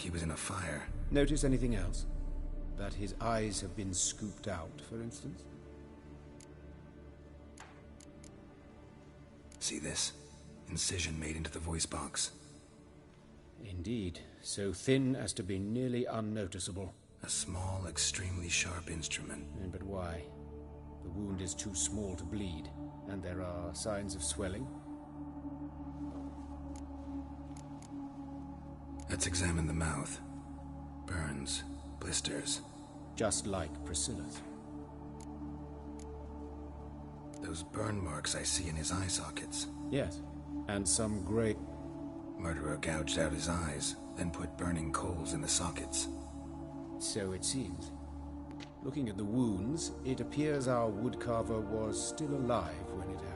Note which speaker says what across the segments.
Speaker 1: he was in a fire.
Speaker 2: Notice anything else? That his eyes have been scooped out, for instance?
Speaker 1: See this? Incision made into the voice box.
Speaker 2: Indeed, so thin as to be nearly unnoticeable.
Speaker 1: A small, extremely sharp instrument.
Speaker 2: But why? The wound is too small to bleed, and there are signs of swelling.
Speaker 1: Let's examine the mouth. Burns, blisters.
Speaker 2: Just like Priscilla's.
Speaker 1: Those burn marks I see in his eye sockets.
Speaker 2: Yes, and some grey...
Speaker 1: Murderer gouged out his eyes, then put burning coals in the sockets.
Speaker 2: So it seems. Looking at the wounds, it appears our woodcarver was still alive when it happened.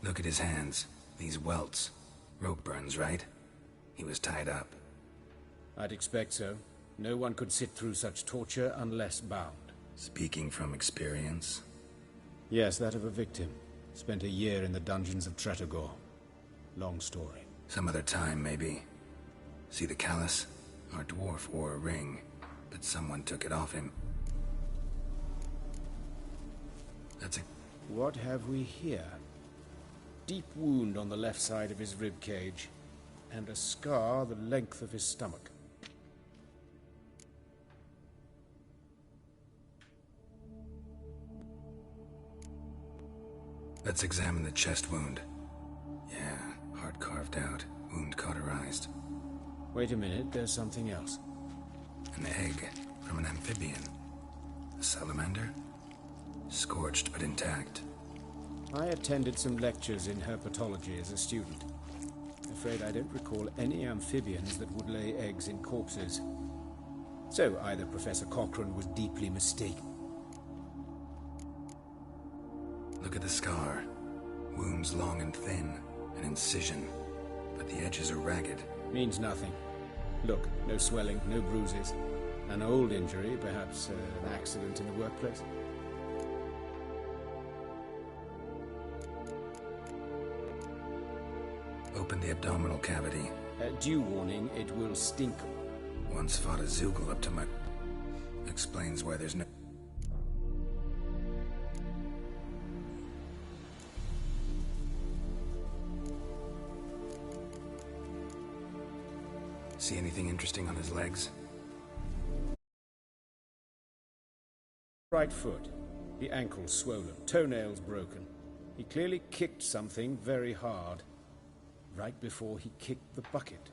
Speaker 1: Look at his hands. These welts. Rope burns, right? He was tied up.
Speaker 2: I'd expect so. No one could sit through such torture unless bound.
Speaker 1: Speaking from experience?
Speaker 2: Yes, that of a victim. Spent a year in the dungeons of Tretogor. Long story.
Speaker 1: Some other time, maybe. See the callus? Our dwarf wore a ring, but someone took it off him. That's a...
Speaker 2: What have we here? Deep wound on the left side of his rib cage, and a scar the length of his stomach.
Speaker 1: Let's examine the chest wound. Yeah, heart carved out, wound cauterized.
Speaker 2: Wait a minute, there's something else.
Speaker 1: An egg from an amphibian. A salamander? Scorched but intact.
Speaker 2: I attended some lectures in herpetology as a student. Afraid I don't recall any amphibians that would lay eggs in corpses. So either Professor Cochrane was deeply mistaken.
Speaker 1: Look at the scar. Wounds long and thin. An incision. But the edges are ragged.
Speaker 2: Means nothing. Look, no swelling, no bruises. An old injury, perhaps an accident in the workplace.
Speaker 1: Open the abdominal cavity.
Speaker 2: Due warning, it will stink.
Speaker 1: Once fought a Zoogle up to my... Explains why there's no... See anything interesting on his legs?
Speaker 2: Right foot. The ankle swollen, toenails broken. He clearly kicked something very hard. Right before he kicked the bucket.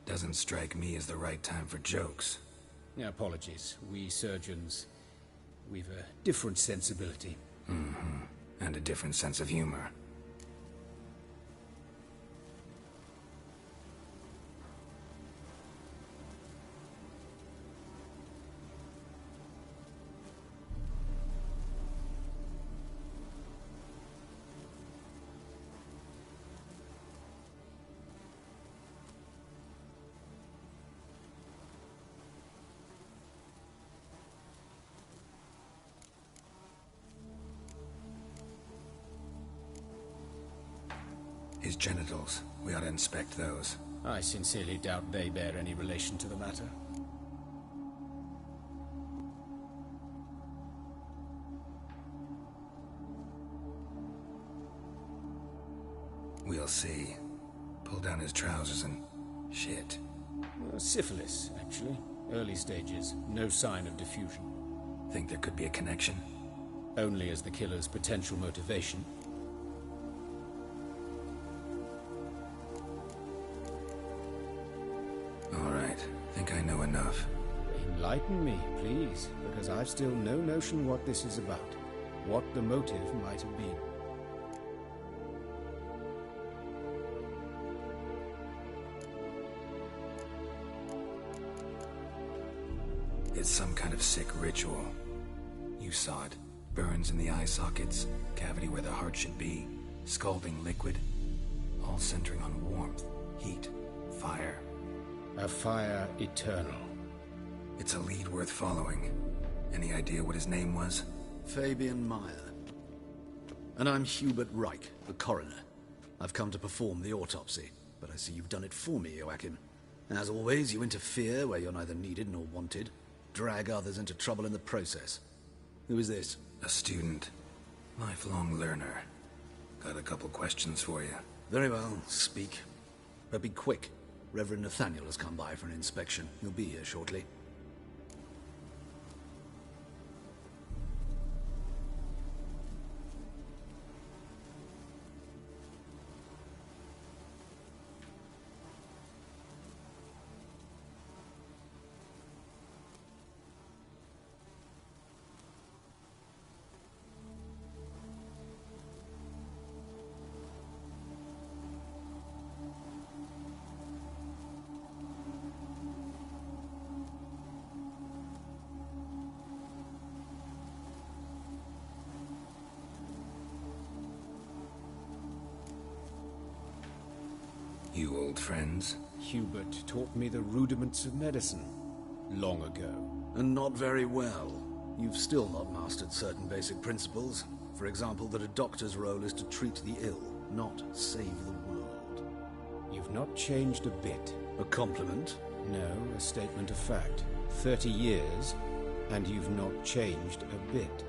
Speaker 1: Doesn't strike me as the right time for jokes.
Speaker 2: Apologies. We surgeons, we've a different sensibility.
Speaker 1: Mm-hmm. And a different sense of humor. His genitals. We ought to inspect those.
Speaker 2: I sincerely doubt they bear any relation to the matter.
Speaker 1: We'll see. Pull down his trousers and... shit.
Speaker 2: Syphilis, actually. Early stages. No sign of diffusion.
Speaker 1: Think there could be a connection?
Speaker 2: Only as the killer's potential motivation.
Speaker 1: All right. Think I know enough.
Speaker 2: Enlighten me, please, because I've still no notion what this is about, what the motive might have been.
Speaker 1: It's some kind of sick ritual. You saw it. Burns in the eye sockets, cavity where the heart should be, scalding liquid, all centering on warmth, heat, fire.
Speaker 2: A fire eternal.
Speaker 1: It's a lead worth following. Any idea what his name was?
Speaker 3: Fabian Meyer. And I'm Hubert Reich, the coroner. I've come to perform the autopsy, but I see you've done it for me, Joachim. As always, you interfere where you're neither needed nor wanted. Drag others into trouble in the process. Who is this?
Speaker 1: A student. Lifelong learner. Got a couple questions for you.
Speaker 3: Very well, speak. But be quick. Reverend Nathaniel has come by for an inspection. He'll be here shortly.
Speaker 1: You old friends?
Speaker 2: Hubert taught me the rudiments of medicine long ago.
Speaker 3: And not very well. You've still not mastered certain basic principles. For example, that a doctor's role is to treat the ill, not save the world.
Speaker 2: You've not changed a bit.
Speaker 3: A compliment?
Speaker 2: No, a statement of fact. 30 years, and you've not changed a bit.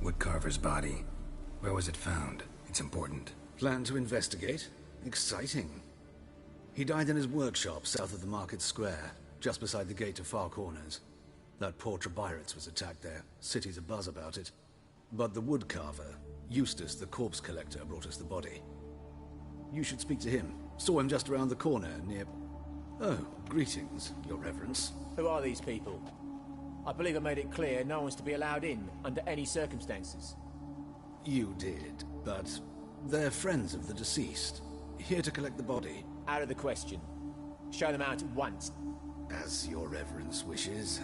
Speaker 1: Woodcarver's body. Where was it found? It's important.
Speaker 3: Plan to investigate? Exciting. He died in his workshop south of the market square, just beside the gate to Far Corners. That poor Trebiritz was attacked there. City's abuzz about it. But the woodcarver, Eustace the corpse collector, brought us the body. You should speak to him. Saw him just around the corner near... Oh, greetings, your reverence.
Speaker 4: Who are these people? I believe I made it clear no one's to be allowed in, under any circumstances.
Speaker 3: You did, but they're friends of the deceased. Here to collect the body.
Speaker 4: Out of the question. Show them out at once.
Speaker 3: As your reverence wishes.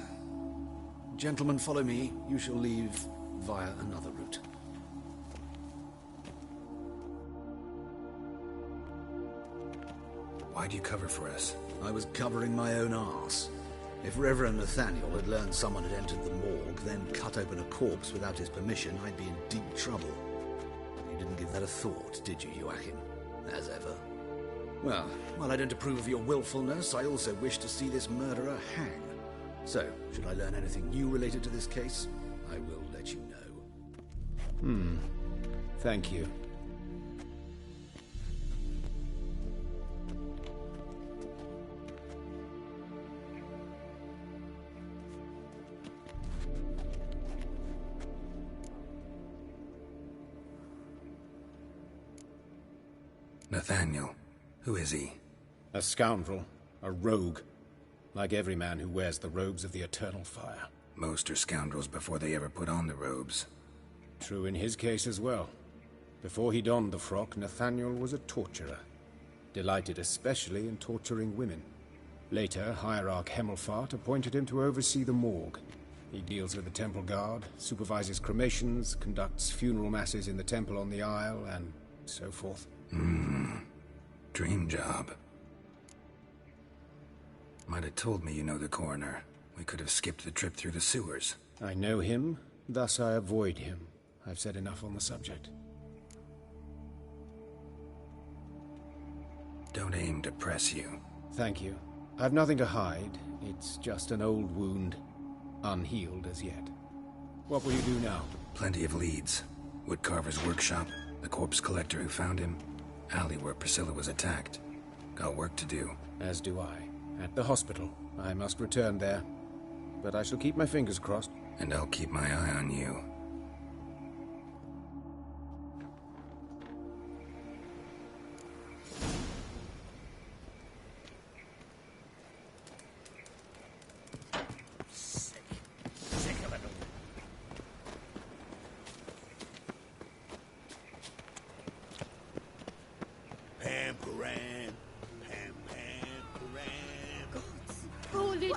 Speaker 3: Gentlemen, follow me. You shall leave via another route.
Speaker 1: Why'd you cover for us?
Speaker 3: I was covering my own arse. If Reverend Nathaniel had learned someone had entered the morgue, then cut open a corpse without his permission, I'd be in deep trouble. You didn't give that a thought, did you, Joachim? As ever. Well, while I don't approve of your willfulness, I also wish to see this murderer hang. So, should I learn anything new related to this case, I will let you know.
Speaker 2: Thank you.
Speaker 1: Nathaniel. Who is he?
Speaker 2: A scoundrel. A rogue. Like every man who wears the robes of the Eternal Fire.
Speaker 1: Most are scoundrels before they ever put on the robes.
Speaker 2: True in his case as well. Before he donned the frock, Nathaniel was a torturer. Delighted especially in torturing women. Later, Hierarch Hemelfart appointed him to oversee the morgue. He deals with the temple guard, supervises cremations, conducts funeral masses in the temple on the Isle, and so forth.
Speaker 1: Dream job. Might have told me you know the coroner. We could have skipped the trip through the sewers.
Speaker 2: I know him, thus I avoid him. I've said enough on the subject.
Speaker 1: Don't aim to press you.
Speaker 2: Thank you. I've nothing to hide. It's just an old wound, unhealed as yet. What will you do now?
Speaker 1: Plenty of leads. Woodcarver's workshop, the corpse collector who found him, alley where Priscilla was attacked. Got work to do.
Speaker 2: As do I. At the hospital. I must return there. But I shall keep my fingers crossed.
Speaker 1: And I'll keep my eye on you.
Speaker 5: Sick of it all. Pam-param, pam-pam-param.
Speaker 6: Poor Lydia.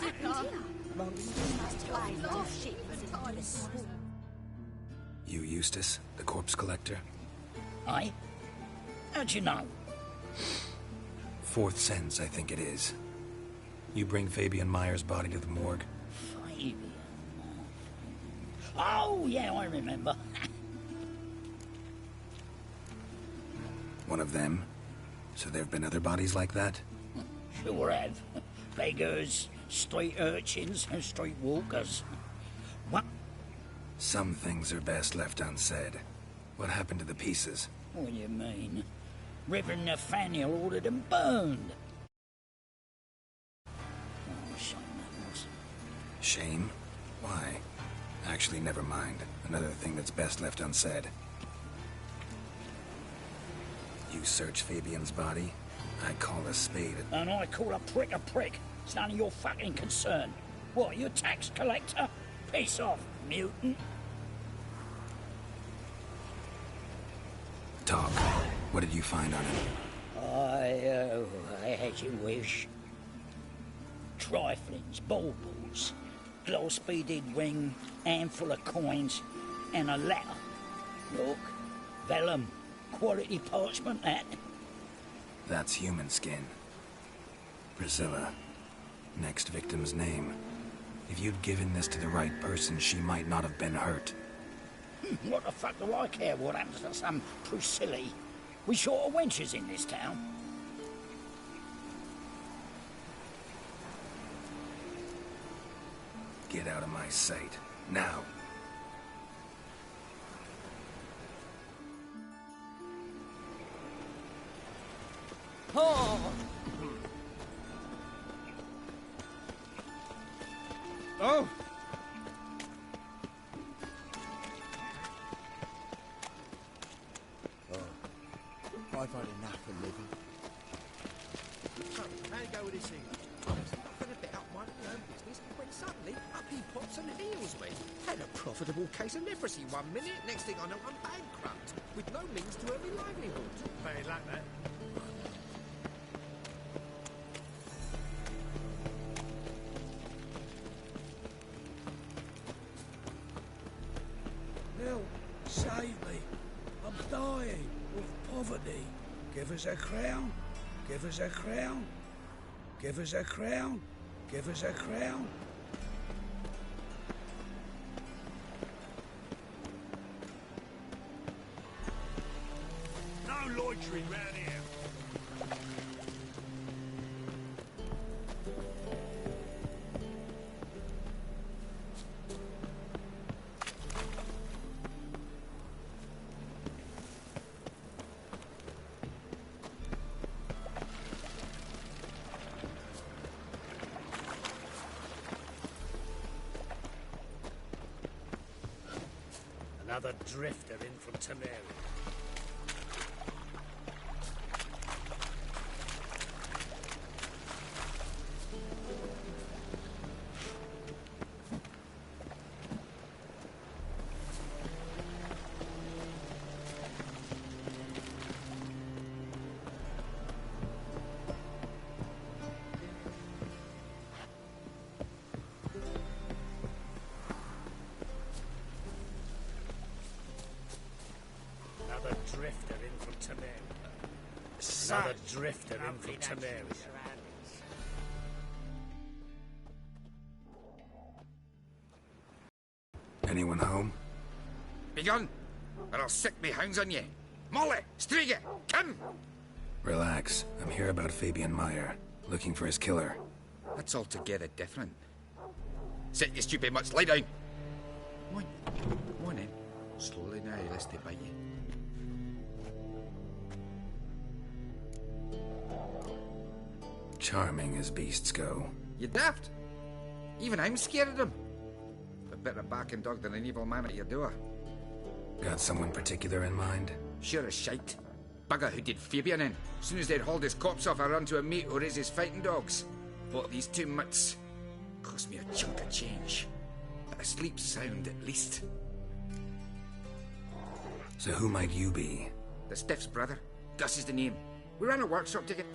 Speaker 1: You Eustace, the corpse collector?
Speaker 5: Aye? How'd you know?
Speaker 1: Fourth sense, I think it is. You bring Fabian Meyer's body to the morgue?
Speaker 5: Fabian. Oh, yeah, I remember.
Speaker 1: One of them? So there have been other bodies like that?
Speaker 5: Sure have. Beggars, street urchins, and street walkers. What?
Speaker 1: Some things are best left unsaid. What happened to the pieces?
Speaker 5: What do you mean? Reverend Nathaniel ordered them burned. Oh, shame that was.
Speaker 1: Shame? Why? Actually, never mind. Another thing that's best left unsaid. You search Fabian's body? I call a spade a...
Speaker 5: And I call a prick a prick. It's none of your fucking concern. What, you a tax collector? Piss off, mutant.
Speaker 1: Talk. What did you find on him?
Speaker 5: As you wish. Triflings, baubles, glass-beaded ring, handful of coins, and a letter. Look, vellum, quality parchment, that.
Speaker 1: That's human skin. Priscilla. Next victim's name. If you'd given this to the right person, she might not have been hurt.
Speaker 5: What the fuck do I care what happens to some Priscilla? We short of wenches in this town.
Speaker 1: Get out of my sight. Now.
Speaker 6: Oh!
Speaker 2: Oh!
Speaker 4: I've had enough of living.
Speaker 7: So, how you go with this thing? I was nothing a bit up my own business when suddenly up he pops and heals me. Had a profitable case of leprosy 1 minute, next thing I know I'm bankrupt, with no means to earn my livelihood.
Speaker 8: Very like that.
Speaker 7: Help, save me. I'm dying of poverty. Give us a crown. Give us a crown. Give us a crown. Give us a crown.
Speaker 8: No loitering round here.
Speaker 7: Another drifter in from Temeria.
Speaker 6: Another drifter in from Temeria.
Speaker 1: Anyone home?
Speaker 9: Begone, or I'll sick me hounds on ye. Molly, Striga, come!
Speaker 1: Relax. I'm here about Fabian Meyer, looking for his killer.
Speaker 9: That's altogether different. Sit, you stupid mutts, lie down. Come on then. Slowly now, lest they bite you.
Speaker 1: Charming as beasts go.
Speaker 9: You daft. Even I'm scared of them. A better barking dog than an evil man at your door.
Speaker 1: Got someone particular in mind?
Speaker 9: Sure as shite. Bugger who did Fabian in. As soon as they'd hauled his corpse off, I run to a mate who raised his fighting dogs. Bought these 2 mutts. Cost me a chunk of change. But I sleep sound at least.
Speaker 1: So who might you be?
Speaker 9: The Stiff's brother. Gus is the name. We ran a workshop together.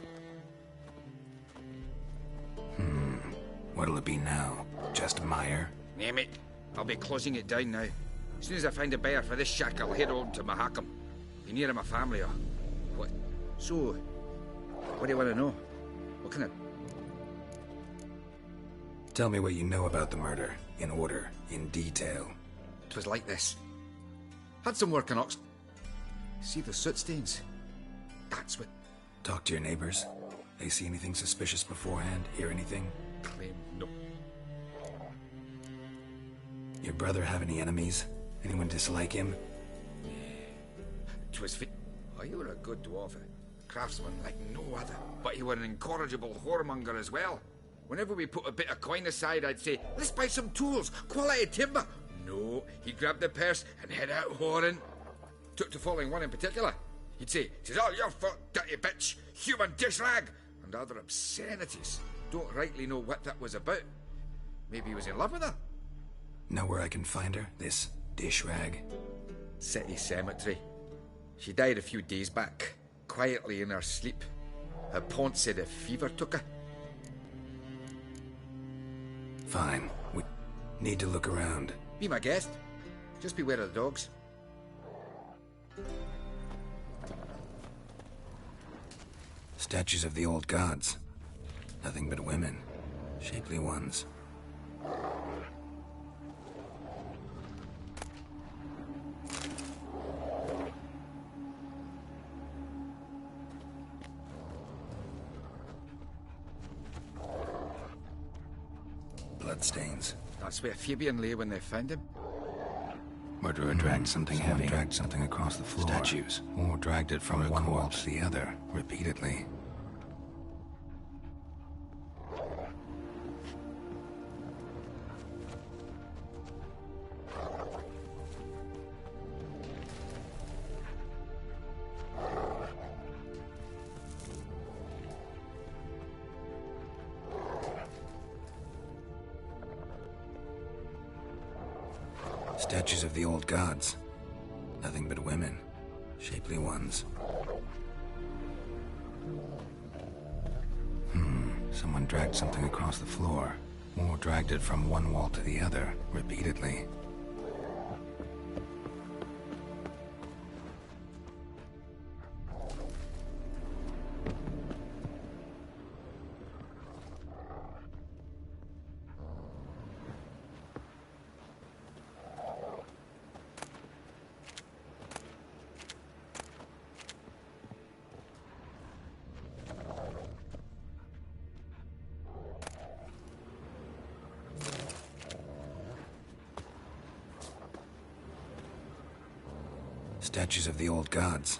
Speaker 1: What'll it be now? Just Meyer?
Speaker 9: Name it. I'll be closing it down now. As soon as I find a buyer for this shack, I'll head on to Mahakam. Be near my family or... What? So, what do you want to know? What kind of...
Speaker 1: Tell me what you know about the murder. In order. In detail.
Speaker 9: 'Twas like this. Had some work in Ox... See the soot stains? That's what...
Speaker 1: Talk to your neighbors. They see anything suspicious beforehand? Hear anything?
Speaker 9: Claim no.
Speaker 1: Your brother have any enemies? Anyone dislike him?
Speaker 9: 'Twas fit. Oh, you were a good dwarf. A craftsman like no other. But you were an incorrigible whoremonger as well. Whenever we put a bit of coin aside, I'd say, let's buy some tools, quality timber. No, he'd grab the purse and head out whoring. Took to following one in particular. He'd say, "'Tis all your fault, dirty bitch, human dish rag," and other obscenities. Don't rightly know what that was about. Maybe he was in love with her.
Speaker 1: Know where I can find her? This dish rag?
Speaker 9: City Cemetery. She died a few days back, quietly in her sleep. Her pont said a fever took her.
Speaker 1: Fine. We need to look around.
Speaker 9: Be my guest. Just beware of the dogs.
Speaker 1: Statues of the old gods. Nothing but women. Shapely ones. Bloodstains.
Speaker 9: That's where Fabian lay when they found him.
Speaker 1: Murderer dragged something heavy. Dragged something across the floor. Statues. Or dragged it from one wall to the other, repeatedly. Statues of the old gods. Nothing but women. Shapely ones. Someone dragged something across the floor. Or dragged it from one wall to the other, repeatedly. Statues of the old gods.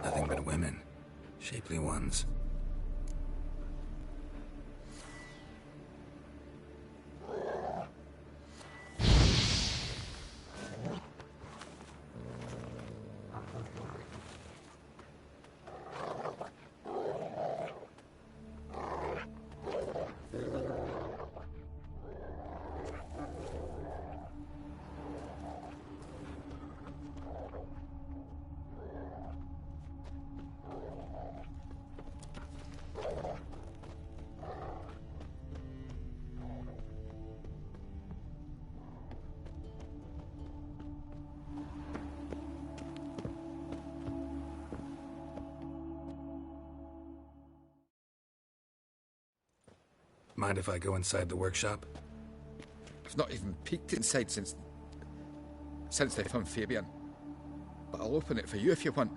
Speaker 1: Nothing but women. Shapely ones. Mind if I go inside the workshop?
Speaker 9: I've not even peeked inside since they found Fabian. But I'll open it for you if you want.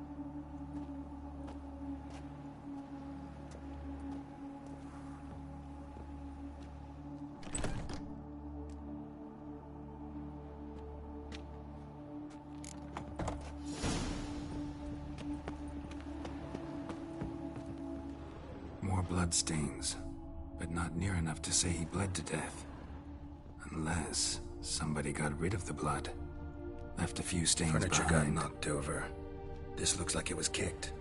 Speaker 1: More bloodstains, but not near enough to say he bled to death. Unless somebody got rid of the blood. Left a few stains
Speaker 2: Furniture
Speaker 1: behind.
Speaker 2: got knocked over. This looks like it was kicked.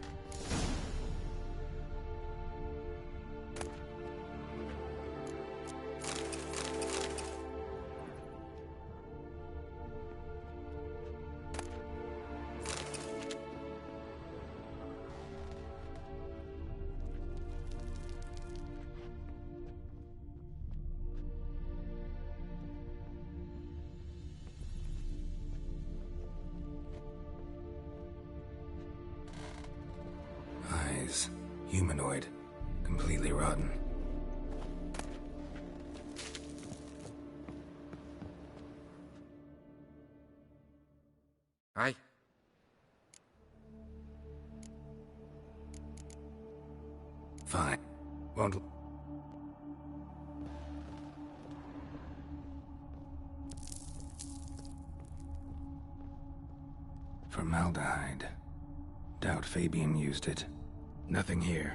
Speaker 1: Eyes. Humanoid. Completely rotten.
Speaker 9: Aye.
Speaker 1: Fine. Won't... Formaldehyde. Doubt Fabian used it. Nothing here.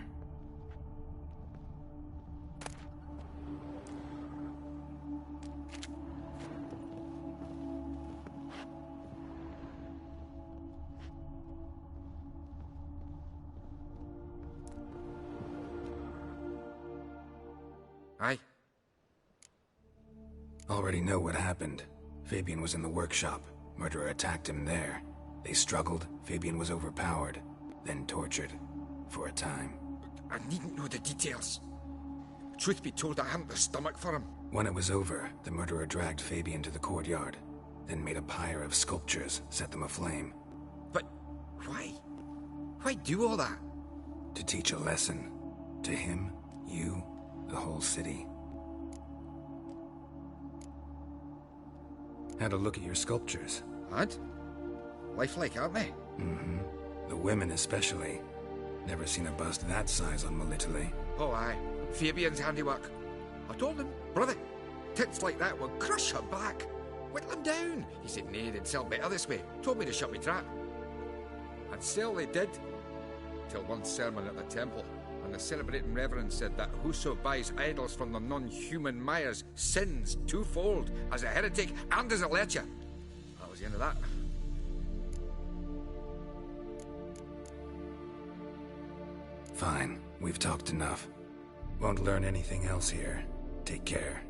Speaker 9: Aye.
Speaker 1: Already know what happened. Fabian was in the workshop. Murderer attacked him there. They struggled. Fabian was overpowered, then tortured. For a time.
Speaker 9: I needn't know the details. Truth be told, I hadn't the stomach for him.
Speaker 1: When it was over, the murderer dragged Fabian to the courtyard, then made a pyre of sculptures, set them aflame.
Speaker 9: But why? Why do all that?
Speaker 1: To teach a lesson. To him, you, the whole city. Had a look at your sculptures.
Speaker 9: Had? Lifelike, aren't they?
Speaker 1: Mm-hmm. The women especially. Never seen a bust that size on Melitele.
Speaker 9: Oh, aye. Fabian's handiwork. I told him, brother, tits like that will crush her back. Whittle him down. He said, nay, they'd sell better this way. Told me to shut me trap. And sell they did. Till one sermon at the temple, and the celebrating reverend said that whoso buys idols from the non-human Mayas sins twofold, as a heretic and as a lecher. That was the end of that.
Speaker 1: Fine, we've talked enough. Won't learn anything else here. Take care.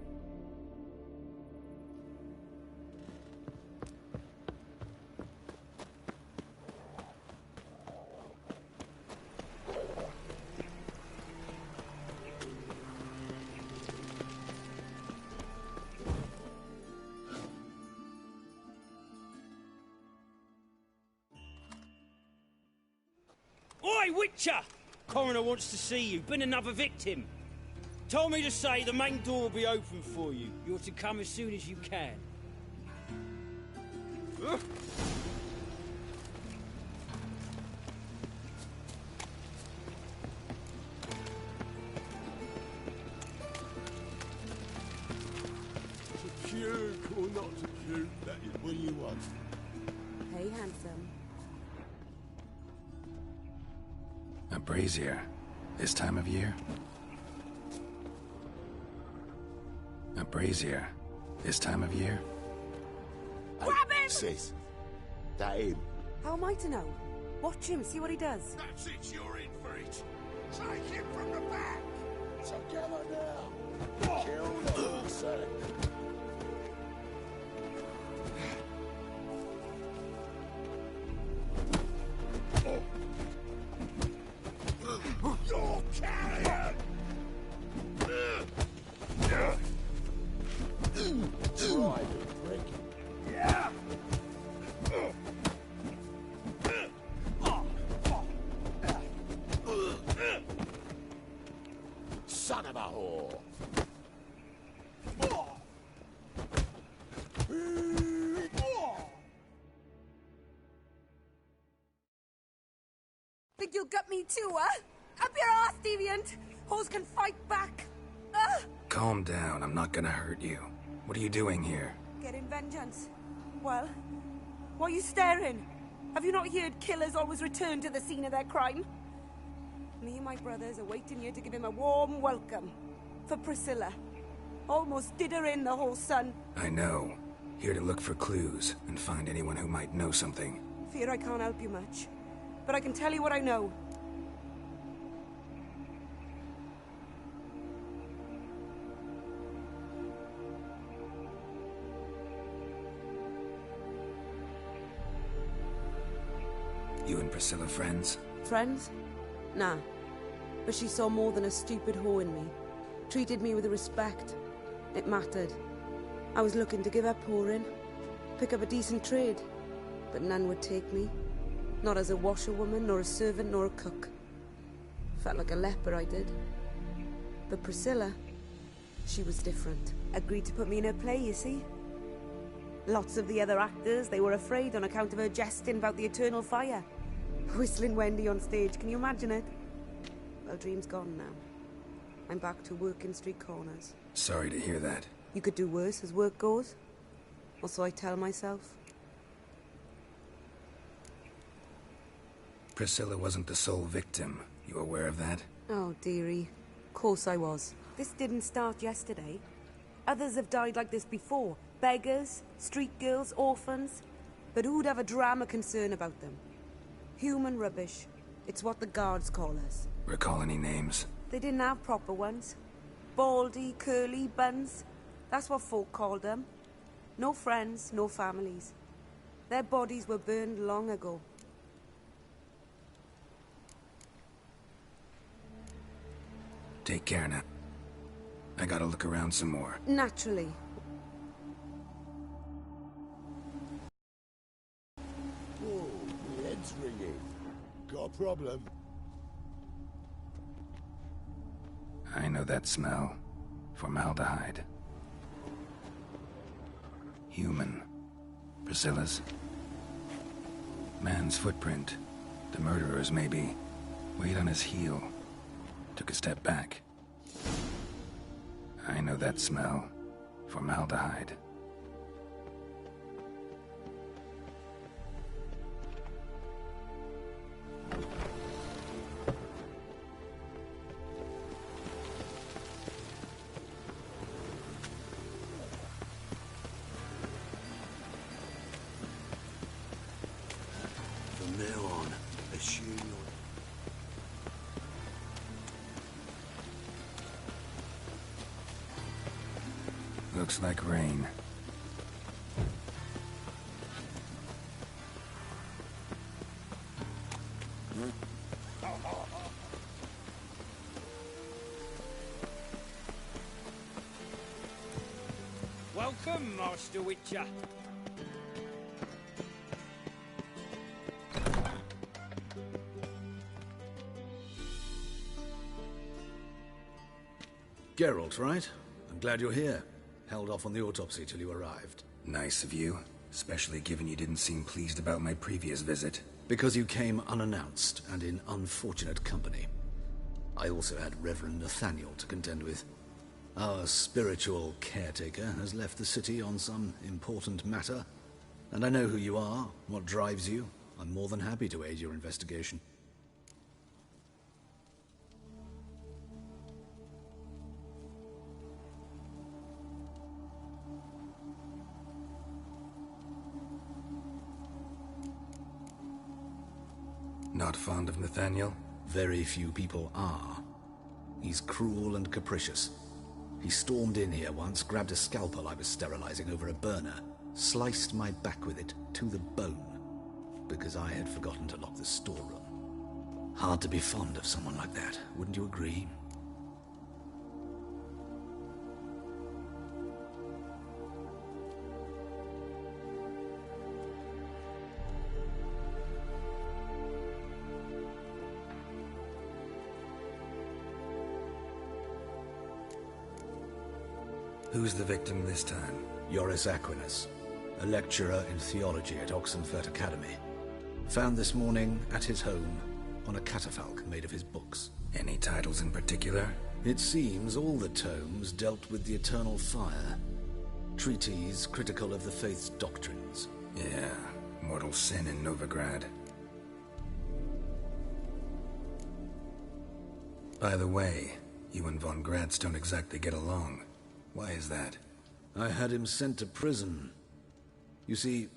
Speaker 10: Oi, Witcher! Coroner wants to see you. Been another victim. Told me to say the main door will be open for you. You're to come as soon as you can.
Speaker 11: To puke or not to puke, that is what you want.
Speaker 12: Hey, handsome.
Speaker 1: A brazier. This time of year? A brazier. This time of year?
Speaker 12: Grab him!
Speaker 11: Sis, that him.
Speaker 12: How am I to know? Watch him, see what he does.
Speaker 11: That's it, you're in for it. Take him from the back. Together now. Kill the person. You're carrion! Try to break it. Yeah! Son of a whore!
Speaker 12: think you'll gut me too, huh? Up your ass, deviant! Hoes can fight back!
Speaker 1: Calm down, I'm not gonna hurt you. What are you doing here?
Speaker 12: Getting vengeance. Well, why are you staring? Have you not heard killers always return to the scene of their crime? Me and my brothers are waiting here to give him a warm welcome. For Priscilla. Almost did her in, the whole son.
Speaker 1: I know. Here to look for clues and find anyone who might know something.
Speaker 12: Fear I can't help you much. But I can tell you what I know.
Speaker 1: You and Priscilla friends?
Speaker 12: Friends? Nah. But she saw more than a stupid whore in me. Treated me with respect. It mattered. I was looking to give up whoring. Pick up a decent trade. But none would take me. Not as a washerwoman, nor a servant, nor a cook. Felt like a leper, I did. But Priscilla, she was different. Agreed to put me in her play, you see? Lots of the other actors, they were afraid on account of her jesting about the eternal fire. Whistling Wendy on stage, can you imagine it? Well, dream's gone now. I'm back to working street corners.
Speaker 1: Sorry to hear that.
Speaker 12: You could do worse as work goes. Or so I tell myself.
Speaker 1: Priscilla wasn't the sole victim. You aware of that?
Speaker 12: Oh, dearie. Of course I was. This didn't start yesterday. Others have died like this before. Beggars, street girls, orphans. But who'd have a drama concern about them? Human rubbish. It's what the guards call us.
Speaker 1: Recall any names?
Speaker 12: They didn't have proper ones. Baldy, curly, buns. That's what folk called them. No friends, no families. Their bodies were burned long ago.
Speaker 1: Take care now. I gotta look around some more.
Speaker 12: Naturally.
Speaker 11: Whoa, my head's ringing. Got a problem?
Speaker 1: I know that smell. Formaldehyde. Human. Priscilla's. Man's footprint. The murderer's, maybe. Weight on his heel. Took a step back. I know that smell. Formaldehyde.
Speaker 3: From now on, assume you're...
Speaker 1: Looks like rain.
Speaker 10: Welcome, Master Witcher.
Speaker 3: Geralt, right? I'm glad you're here. Held off on the autopsy till you arrived.
Speaker 1: Nice of you, especially given you didn't seem pleased about my previous visit.
Speaker 3: Because you came unannounced and in unfortunate company. I also had Reverend Nathaniel to contend with. Our spiritual caretaker has left the city on some important matter. And I know who you are, what drives you. I'm more than happy to aid your investigation.
Speaker 1: Not fond of Nathaniel?
Speaker 3: Very few people are. He's cruel and capricious. He stormed in here once, grabbed a scalpel I was sterilizing over a burner, sliced my back with it to the bone, because I had forgotten to lock the storeroom. Hard to be fond of someone like that, wouldn't you agree?
Speaker 1: Who's the victim this time?
Speaker 3: Joris Aquinas, a lecturer in theology at Oxenfurt Academy. Found this morning at his home, on a catafalque made of his books.
Speaker 1: Any titles in particular?
Speaker 3: It seems all the tomes dealt with the eternal fire. Treatises critical of the faith's doctrines.
Speaker 1: Yeah, mortal sin in Novigrad. By the way, you and von Gratz don't exactly get along. Why is that?
Speaker 3: I had him sent to prison. You see,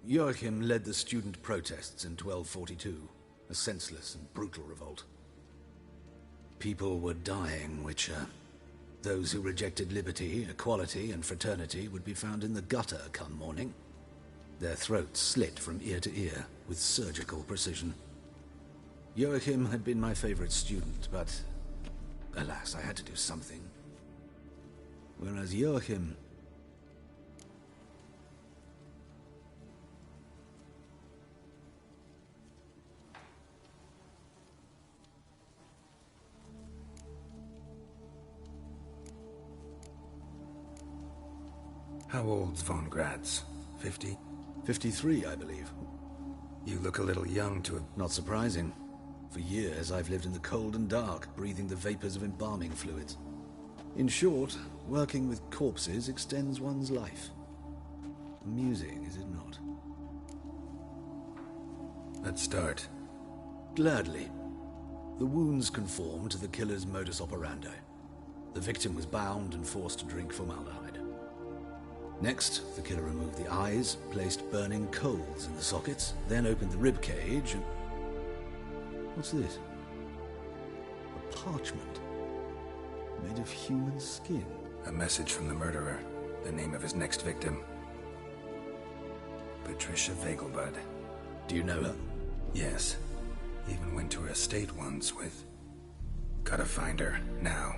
Speaker 3: Joachim led the student protests in 1242, a senseless and brutal revolt. People were dying, Witcher. Those who rejected liberty, equality, and fraternity would be found in the gutter come morning. Their throats slit from ear to ear, with surgical precision. Joachim had been my favorite student, but alas, I had to do something. Whereas Joachim...
Speaker 1: How old's von Gratz? 50?
Speaker 3: 53, I believe.
Speaker 1: You look a little young to have...
Speaker 3: Not surprising. For years, I've lived in the cold and dark, breathing the vapors of embalming fluids. In short, working with corpses extends one's life. Amusing, is it not?
Speaker 1: Let's start.
Speaker 3: Gladly. The wounds conform to the killer's modus operandi. The victim was bound and forced to drink formaldehyde. Next, the killer removed the eyes, placed burning coals in the sockets, then opened the rib cage and... What's this? A parchment. Made of human skin.
Speaker 1: A message from the murderer. The name of his next victim. Patricia Vegelbud.
Speaker 3: Do you know her?
Speaker 1: Yes. Even went to her estate once with... Gotta find her, now.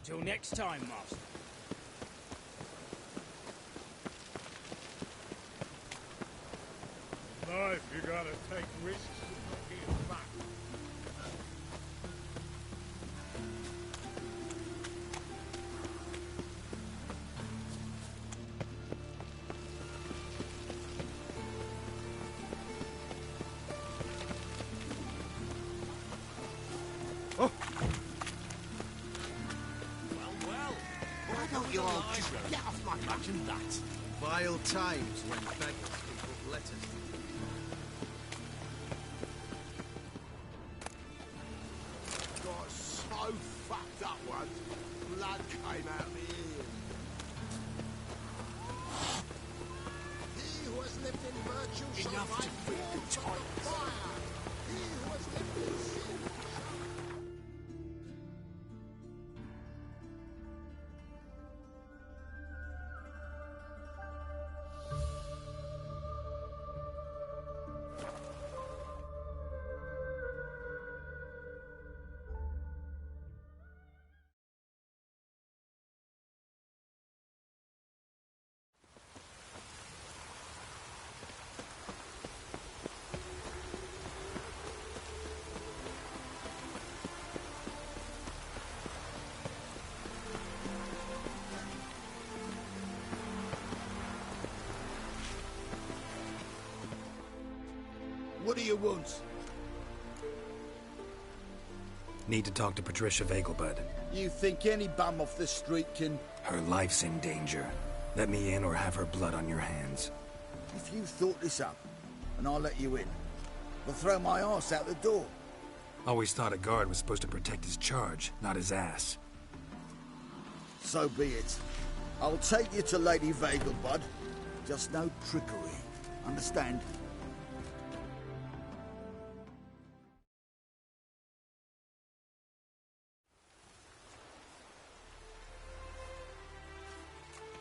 Speaker 10: Till next time, Master.
Speaker 11: Life, you gotta take risks and not get back.
Speaker 7: Why don't you all just get off my back and that?
Speaker 13: Vile times when beggars can put letters.
Speaker 11: Got so fucked up once, blood came out of my ears.
Speaker 7: He who has lived in virtue shall
Speaker 11: Enough to
Speaker 7: find
Speaker 11: fill
Speaker 7: warmth
Speaker 11: the
Speaker 7: from the fire. He who has lived in sin
Speaker 11: What do you want?
Speaker 1: Need to talk to Patricia Vegelbud.
Speaker 11: You think any bum off the street can...
Speaker 1: Her life's in danger. Let me in or have her blood on your hands.
Speaker 11: If you thought this up, and I'll let you in, I'll throw my arse out the door.
Speaker 1: Always thought a guard was supposed to protect his charge, not his ass.
Speaker 11: So be it. I'll take you to Lady Vegelbud. Just no trickery. Understand?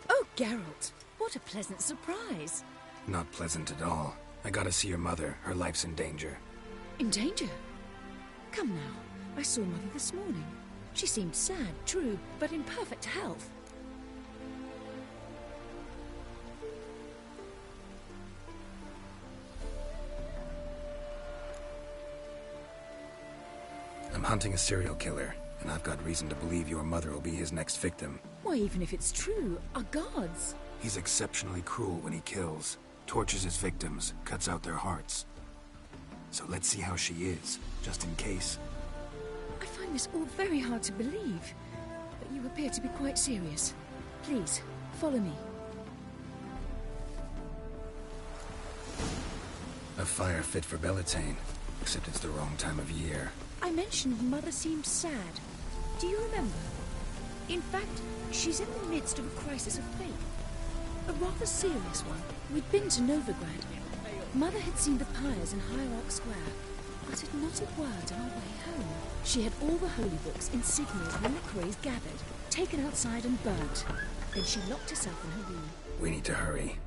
Speaker 14: Oh, Geralt, what a pleasant surprise.
Speaker 1: Not pleasant at all. I gotta see your mother. Her life's in danger.
Speaker 14: In danger? Come now. I saw Mother this morning. She seemed sad, true, but in perfect health.
Speaker 1: I'm hunting a serial killer. and I've got reason to believe your mother will be his next victim.
Speaker 14: Why, even if it's true, our guards...
Speaker 1: He's exceptionally cruel when he kills, tortures his victims, cuts out their hearts. So let's see how she is, just in case.
Speaker 14: I find this all very hard to believe, but you appear to be quite serious. Please, follow me.
Speaker 1: A fire fit for Bellatane, except it's the wrong time of year.
Speaker 14: I mentioned Mother seemed sad. Do you remember? In fact, she's in the midst of a crisis of faith. A rather serious one. We'd been to Novigrad. Mother had seen the pyres in Hierarch Square, uttered not a word on our way home. She had all the holy books, insignias, and reliquaries gathered, taken outside and burnt. Then she locked herself in her room.
Speaker 1: We need to hurry.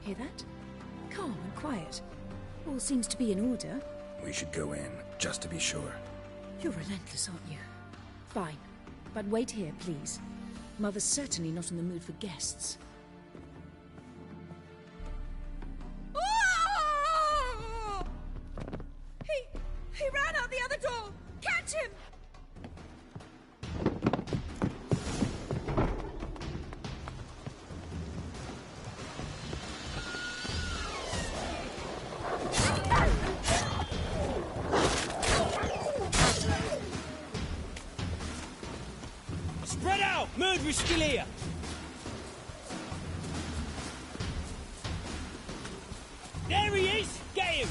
Speaker 14: Hear that? Calm and quiet. All seems to be in order.
Speaker 1: We should go in, just to be sure.
Speaker 14: You're relentless, aren't you? Fine. But wait here, please. Mother's certainly not in the mood for guests.
Speaker 15: Oh! He ran out the other door! Catch him!
Speaker 10: Spread out! Murderer's still here! There he is! Get him!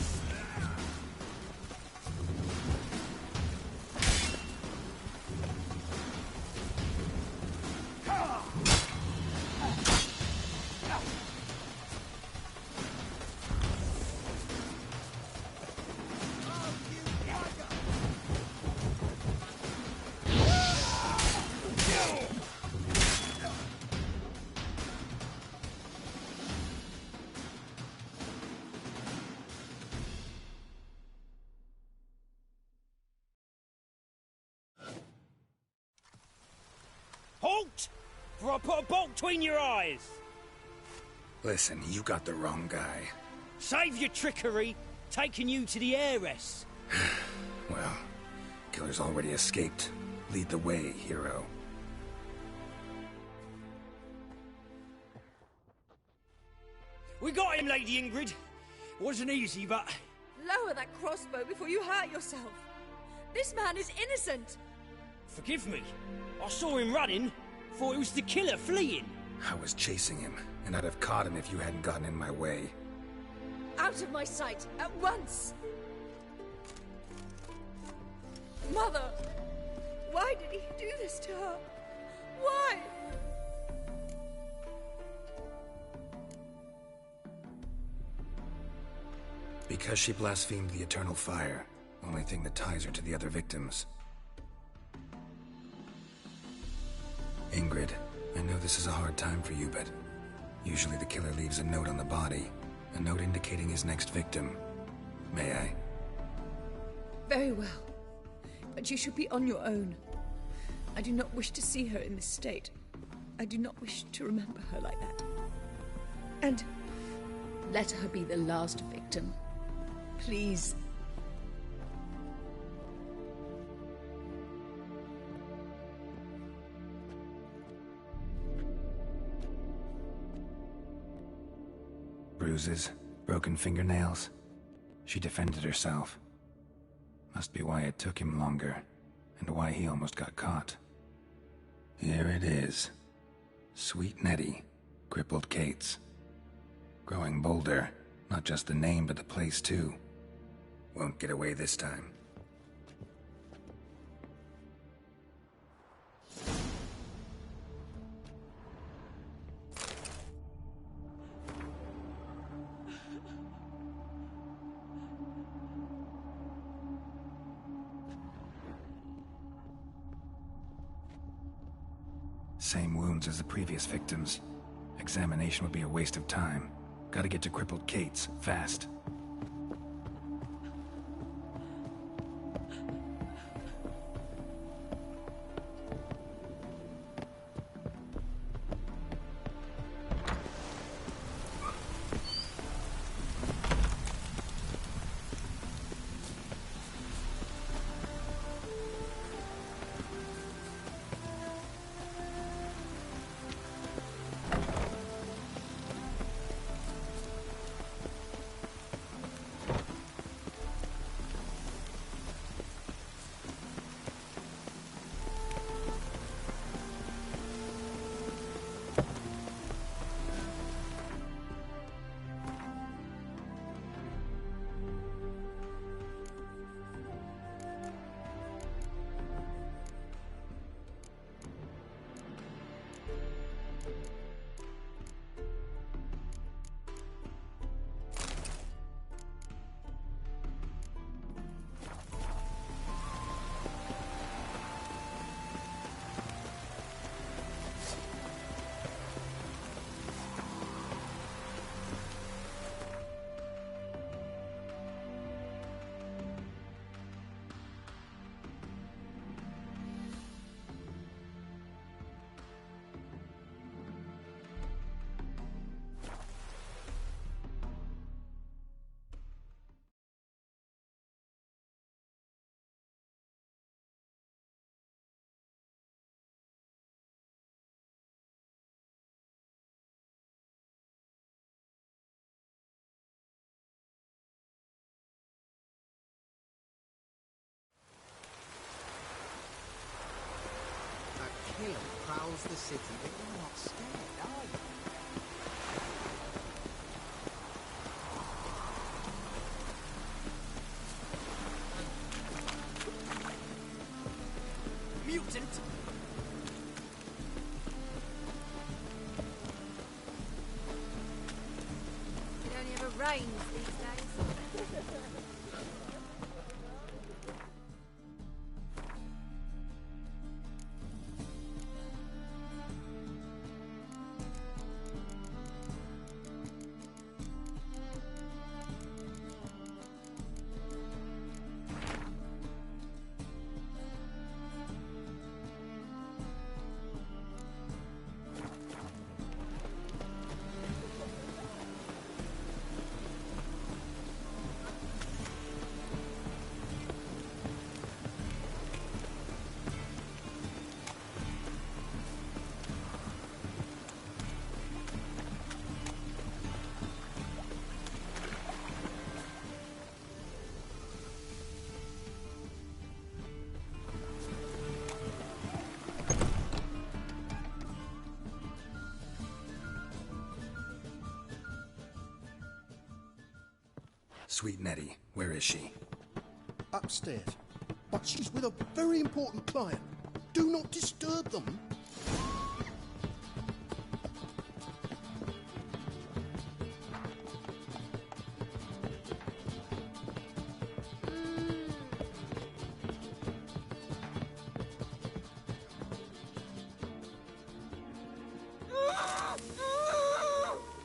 Speaker 10: Halt! For I put a bolt between your eyes!
Speaker 1: Listen, you got the wrong guy.
Speaker 10: Save your trickery, taking you to the heiress.
Speaker 1: Well, killer's already escaped. Lead the way, hero.
Speaker 10: We got him, Lady Ingrid. Wasn't easy, but...
Speaker 15: Lower that crossbow before you hurt yourself. This man is innocent.
Speaker 10: Forgive me. I saw him running. Thought it was the killer fleeing.
Speaker 1: I was chasing him, and I'd have caught him if you hadn't gotten in my way.
Speaker 15: Out of my sight, at once! Mother! Why did he do this to her? Why?
Speaker 1: Because she blasphemed the eternal fire. Only thing that ties her to the other victims. Ingrid, I know this is a hard time for you, but usually the killer leaves a note on the body. A note indicating his next victim. May I?
Speaker 15: Very well. But you should be on your own. I do not wish to see her in this state. I do not wish to remember her like that. And let her be the last victim. Please.
Speaker 1: Bruises, broken fingernails. She defended herself. Must be why it took him longer, and why he almost got caught. Here it is. Sweet Nettie, crippled Kate's. Growing bolder, not just the name but the place too. Won't get away this time. Same wounds as the previous victims. Examination would be a waste of time. Gotta get to crippled Kate's, fast.
Speaker 7: prowls the city, but you're not scared, are you?
Speaker 4: Mutant!
Speaker 16: It only ever rains these days.
Speaker 1: Sweet Nettie, where is she?
Speaker 17: Upstairs. But she's with a very important client. Do not disturb them.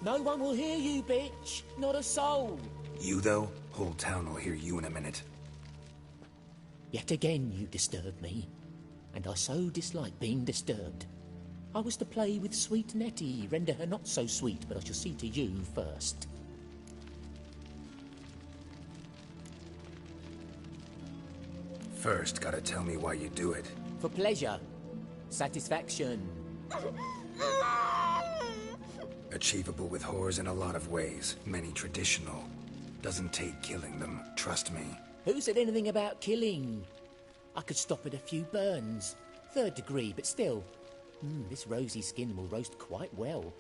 Speaker 4: No one will hear you, bitch. Not a soul.
Speaker 1: You, though? Whole town will hear you in a minute.
Speaker 4: Yet again you disturb me, and I so dislike being disturbed. I was to play with sweet Nettie, render her not so sweet, but I shall see to you first.
Speaker 1: First, gotta tell me why you do it.
Speaker 4: For pleasure. Satisfaction.
Speaker 1: Achievable with whores in a lot of ways, many traditional. Doesn't take killing them, trust me.
Speaker 4: Who said anything about killing? I could stop at a few burns. 3rd degree, but still. This rosy skin will roast quite well.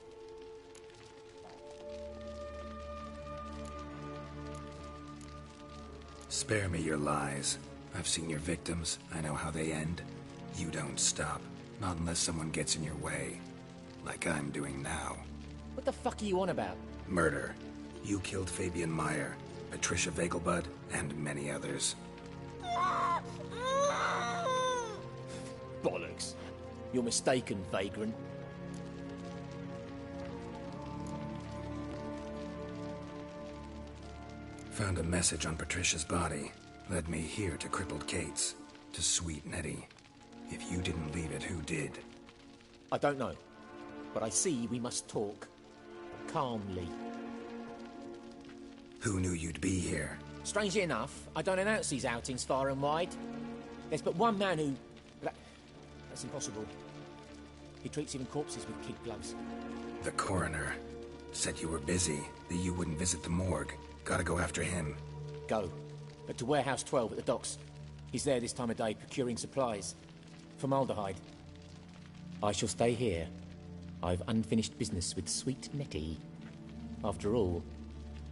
Speaker 1: Spare me your lies. I've seen your victims. I know how they end. You don't stop. Not unless someone gets in your way. Like I'm doing now.
Speaker 4: What the fuck are you on about?
Speaker 1: Murder. You killed Fabian Meyer, Patricia Vegelbud, and many others.
Speaker 4: Bollocks. You're mistaken, vagrant.
Speaker 1: Found a message on Patricia's body. Led me here to crippled Kate's. To sweet Nettie. If you didn't leave it, who did?
Speaker 4: I don't know. But I see we must talk. Calmly.
Speaker 1: Who knew you'd be here?
Speaker 4: Strangely enough, I don't announce these outings far and wide. There's but one man who... That's impossible. He treats even corpses with kid gloves.
Speaker 1: The coroner. Said you were busy, that you wouldn't visit the morgue. Gotta go after him.
Speaker 4: Go. But to Warehouse 12 at the docks. He's there this time of day procuring supplies. Formaldehyde. I shall stay here. I've unfinished business with sweet Nettie. After all,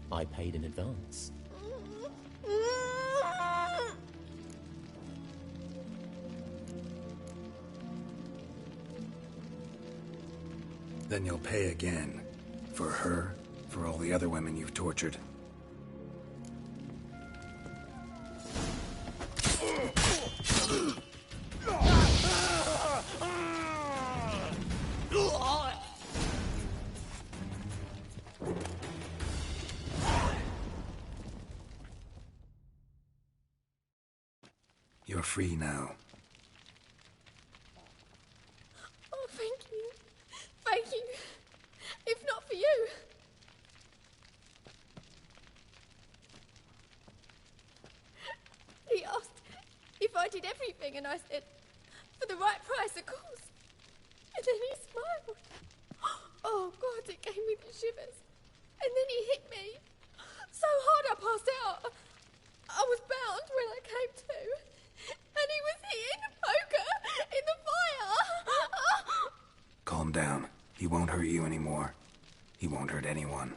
Speaker 4: I paid in advance.
Speaker 1: Then you'll pay again. For her, for all the other women you've tortured. You're free now.
Speaker 15: Oh, thank you. Thank you. If not for you. He asked if I did everything, and I said, for the right price, of course. And then he smiled. Oh, God, it gave me the shivers. And then he hit me. So hard I passed out. I was bound when I came to. And he was hitting the poker in the fire.
Speaker 1: He won't hurt you anymore. He won't hurt anyone.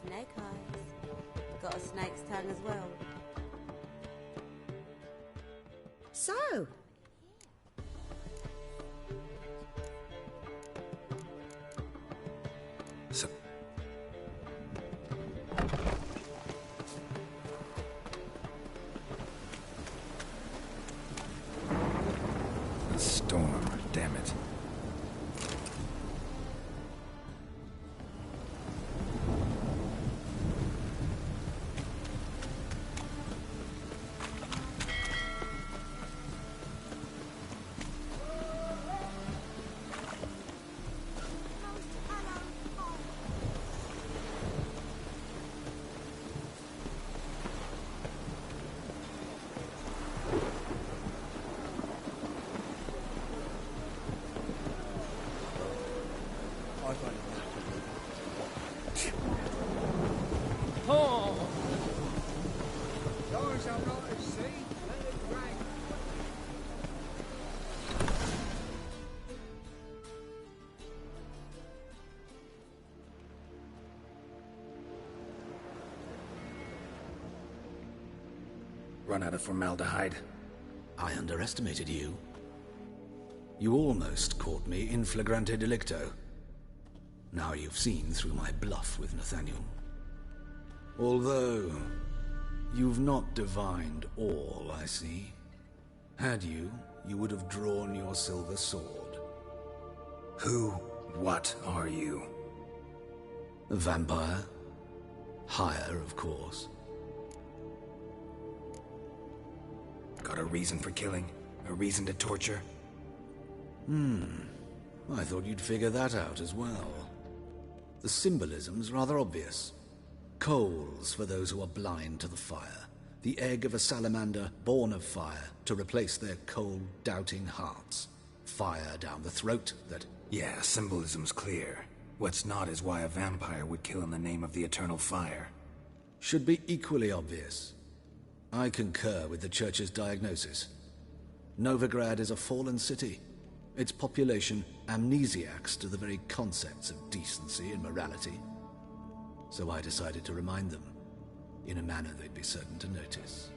Speaker 12: Snake eyes. Got a snake's tongue as well.
Speaker 18: So,
Speaker 1: So... A storm, damn it.
Speaker 11: I find it
Speaker 10: Oh!
Speaker 7: Doors are not at sea. Let it rain.
Speaker 1: Run out of formaldehyde.
Speaker 3: I underestimated you. You almost caught me in flagrante delicto. Now you've seen through my bluff with Nathaniel. Although, you've not divined all, I see. Had you, you would have drawn your silver sword.
Speaker 1: Who, what are you?
Speaker 3: A vampire. Higher, of course.
Speaker 1: Got a reason for killing? A reason to torture?
Speaker 3: I thought you'd figure that out as well. The symbolism's rather obvious. Coals for those who are blind to the fire. The egg of a salamander born of fire to replace their cold, doubting hearts. Fire down the throat that...
Speaker 1: Yeah, symbolism's clear. What's not is why a vampire would kill in the name of the eternal fire.
Speaker 3: Should be equally obvious. I concur with the Church's diagnosis. Novigrad is a fallen city. Its population amnesiacs to the very concepts of decency and morality. So I decided to remind them, in a manner they'd be certain to notice.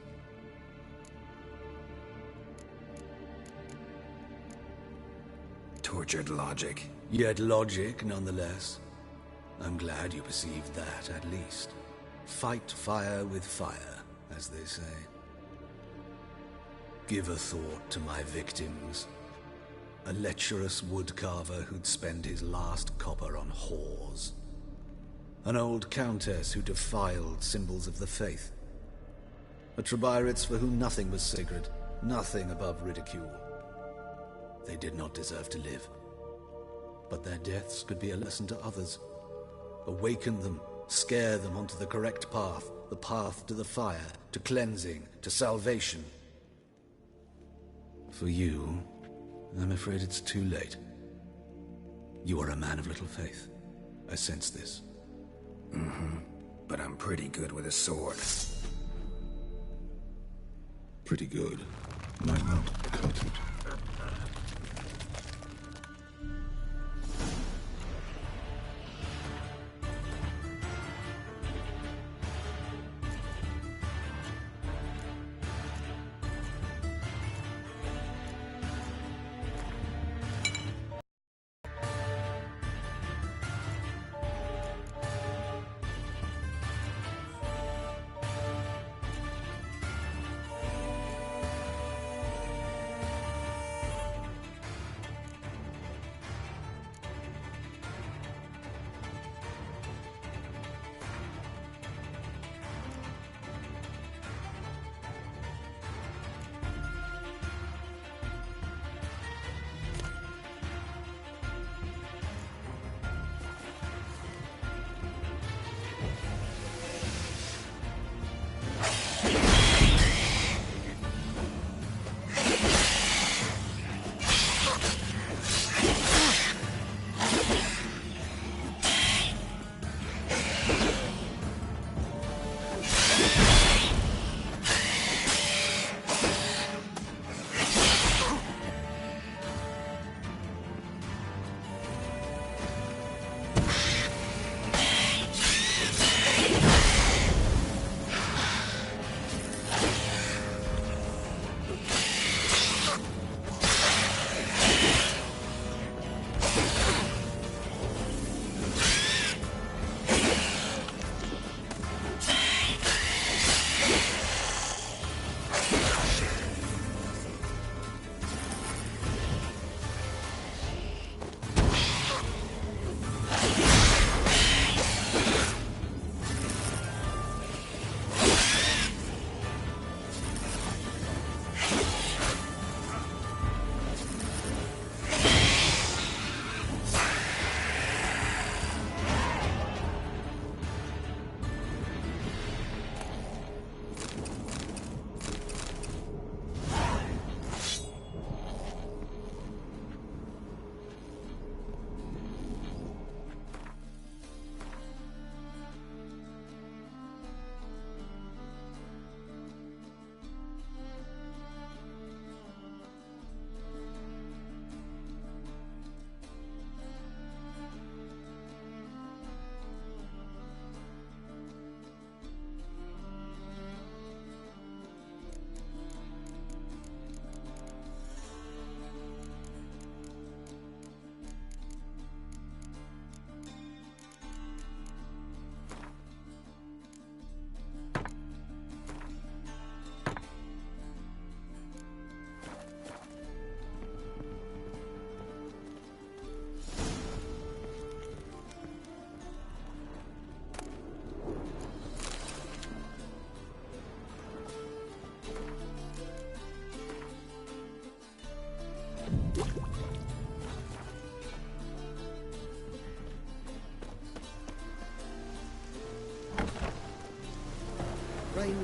Speaker 1: Tortured logic.
Speaker 3: Yet logic, nonetheless. I'm glad you perceived that, at least. Fight fire with fire, as they say. Give a thought to my victims. A lecherous woodcarver who'd spend his last copper on whores. An old countess who defiled symbols of the faith. A Trebirates for whom nothing was sacred, nothing above ridicule. They did not deserve to live. But their deaths could be a lesson to others. Awaken them, scare them onto the correct path, the path to the fire, to cleansing, to salvation. For you, I'm afraid it's too late. You are a man of little faith. I sense this.
Speaker 1: But I'm pretty good with a sword.
Speaker 19: Pretty good. Might not cut it.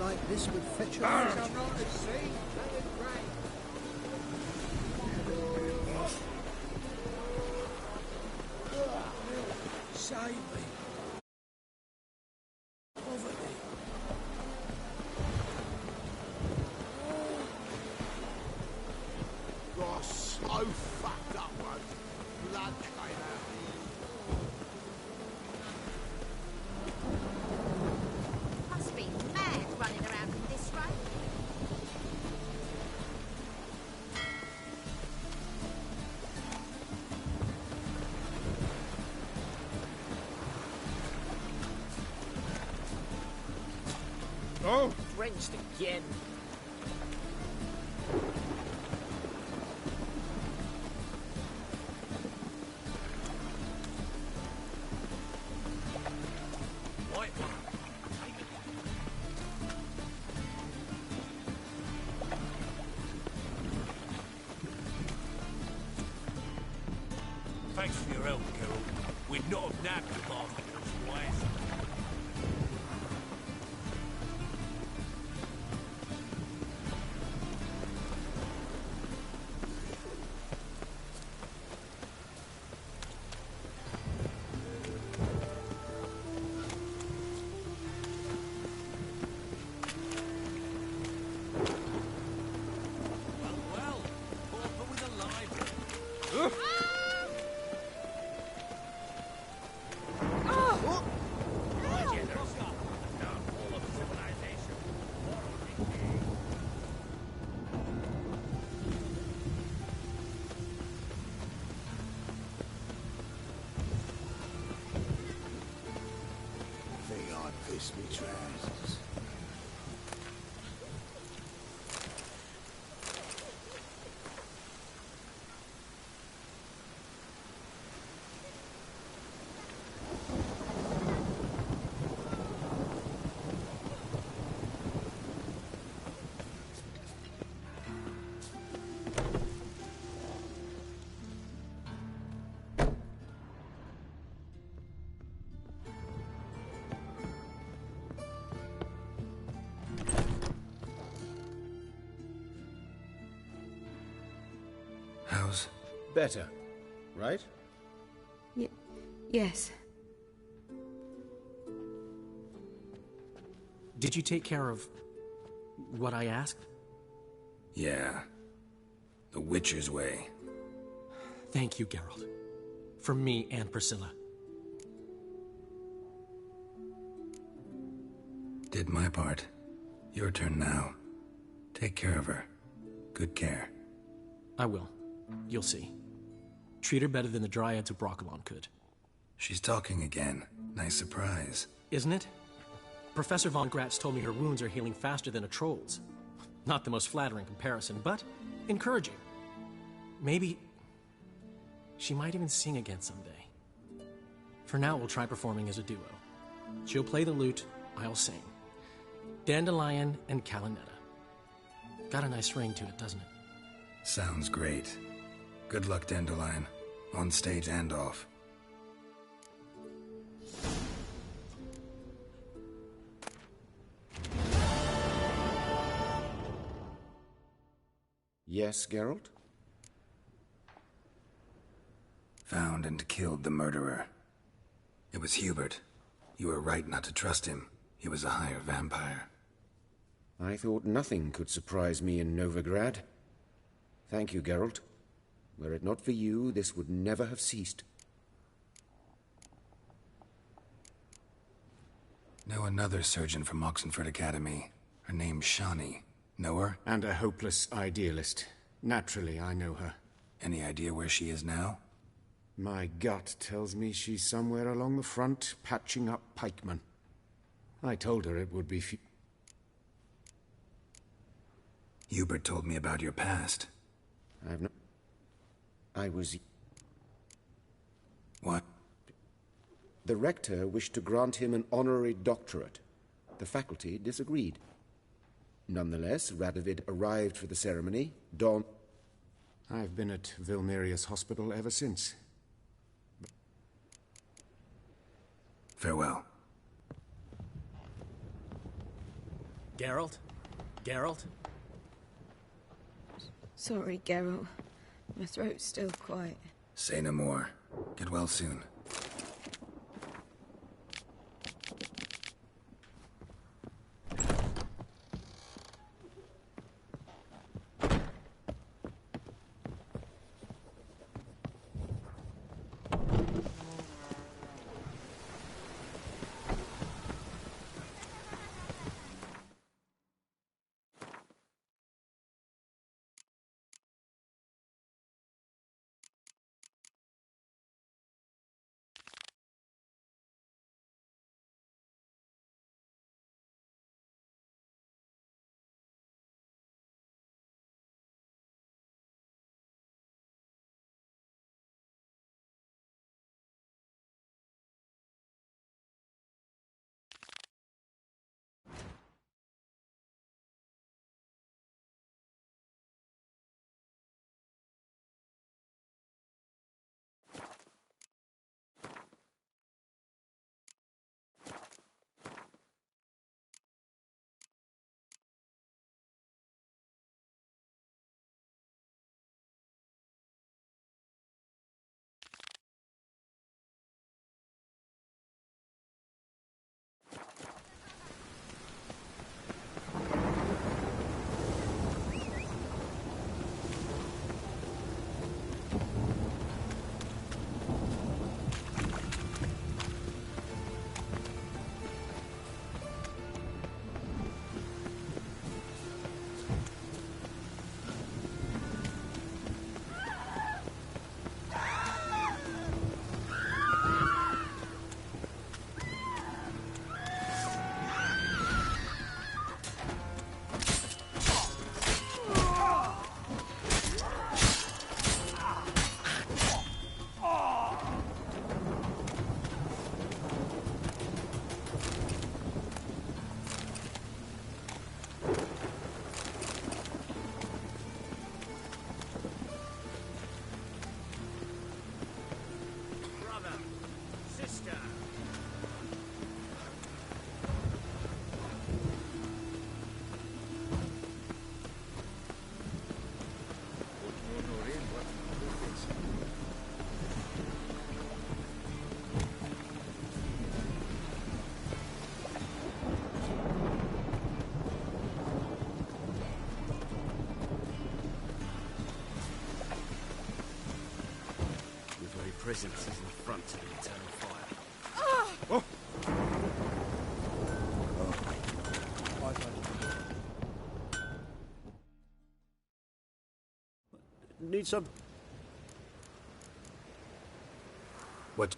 Speaker 17: like this would fetch a
Speaker 7: I'm
Speaker 17: fortune.
Speaker 7: not at sea. Let it rain. Save me. Poverty.
Speaker 11: Got so fucked up once. Blood came out.
Speaker 16: Must be mad running around in this rain.
Speaker 10: Oh, drenched again.
Speaker 8: White one. Thanks for your help, Carol. We'd not have nabbed the bastard otherwise. Well, pauper with a library.
Speaker 11: Think I'd piss me trousers.
Speaker 1: How's...
Speaker 2: Better, right?
Speaker 12: Yes.
Speaker 20: Did you take care of what I asked?
Speaker 1: Yeah. The Witcher's way.
Speaker 20: Thank you, Geralt. From me and Priscilla.
Speaker 1: Did my part. Your turn now. Take care of her. Good care.
Speaker 20: I will. You'll see. Treat her better than the Dryads of Brokilon could.
Speaker 1: She's talking again. Nice surprise.
Speaker 20: Isn't it? Professor von Gratz told me her wounds are healing faster than a troll's. Not the most flattering comparison, but encouraging. Maybe she might even sing again someday. For now, we'll try performing as a duo. She'll play the lute, I'll sing. Dandelion and Calinetta. Got a nice ring to it, doesn't it?
Speaker 1: Sounds great. Good luck, Dandelion. On stage and off.
Speaker 2: Yes, Geralt?
Speaker 1: Found and killed the murderer. It was Hubert. You were right not to trust him. He was a higher vampire.
Speaker 2: I thought nothing could surprise me in Novigrad. Thank you, Geralt. Were it not for you, this would never have ceased.
Speaker 1: Know another surgeon from Oxenford Academy. Her name's Shani. Know her?
Speaker 2: And a hopeless idealist. Naturally, I know her.
Speaker 1: Any idea where she is now?
Speaker 2: My gut tells me she's somewhere along the front, patching up pikemen. I told her it would be
Speaker 1: Hubert told me about your past.
Speaker 2: I was...
Speaker 1: What?
Speaker 2: The rector wished to grant him an honorary doctorate. The faculty disagreed. Nonetheless, Radovid arrived for the ceremony, I've been at Vilmerius Hospital ever since.
Speaker 1: Farewell.
Speaker 20: Geralt? Geralt?
Speaker 15: Sorry, Geralt. My throat's still quite...
Speaker 1: Say no more. Get well soon.
Speaker 2: Presence is an affront to the eternal fire.
Speaker 15: Oh!
Speaker 2: Need some...
Speaker 1: What?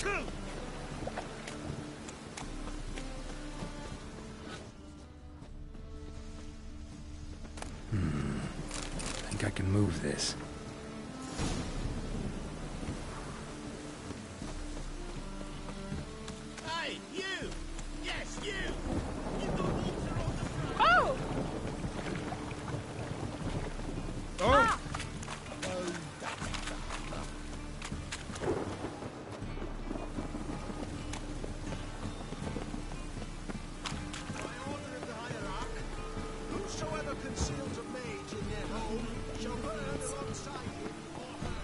Speaker 1: I think I can move this.
Speaker 6: Hey, you! Yes, you! You've got water on the front!
Speaker 15: Oh!
Speaker 6: Oh!
Speaker 17: Whosoever conceals a mage in their home shall burn alongside him or her.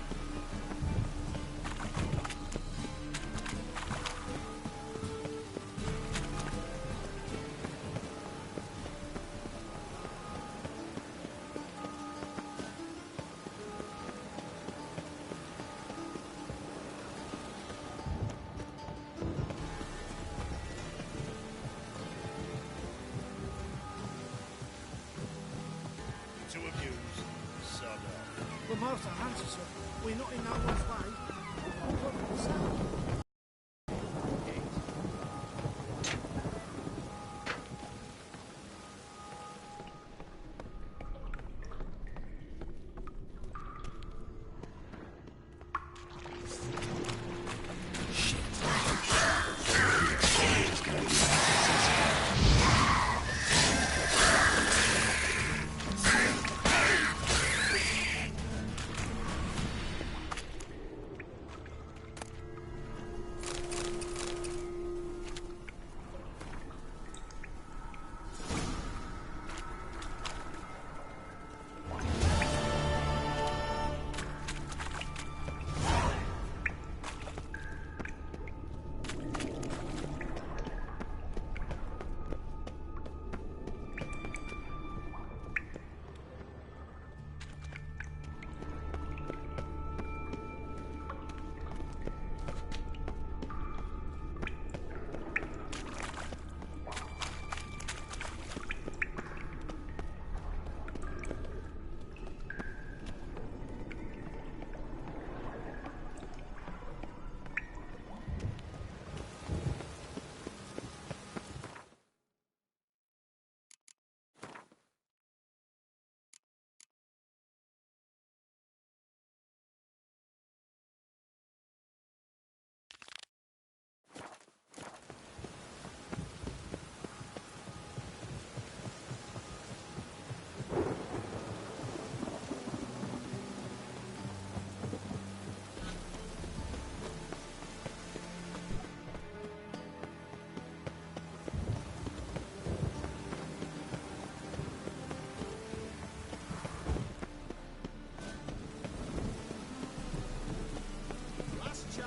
Speaker 6: To abuse, sod off.
Speaker 17: Well, Master Hanson, sir, we're not in no one's way.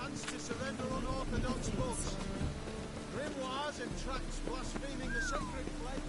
Speaker 17: To surrender unorthodox books. Grimoires and tracts blaspheming the sacred flame.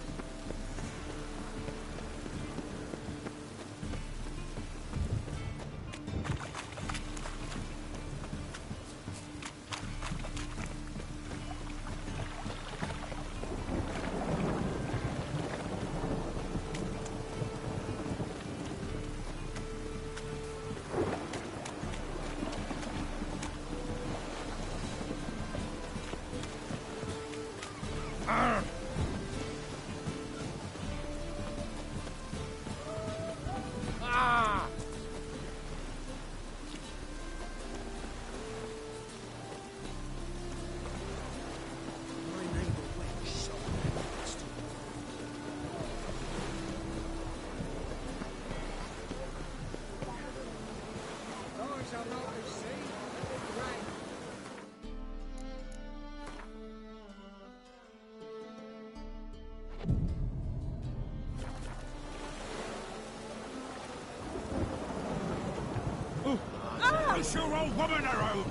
Speaker 6: Is your old woman around?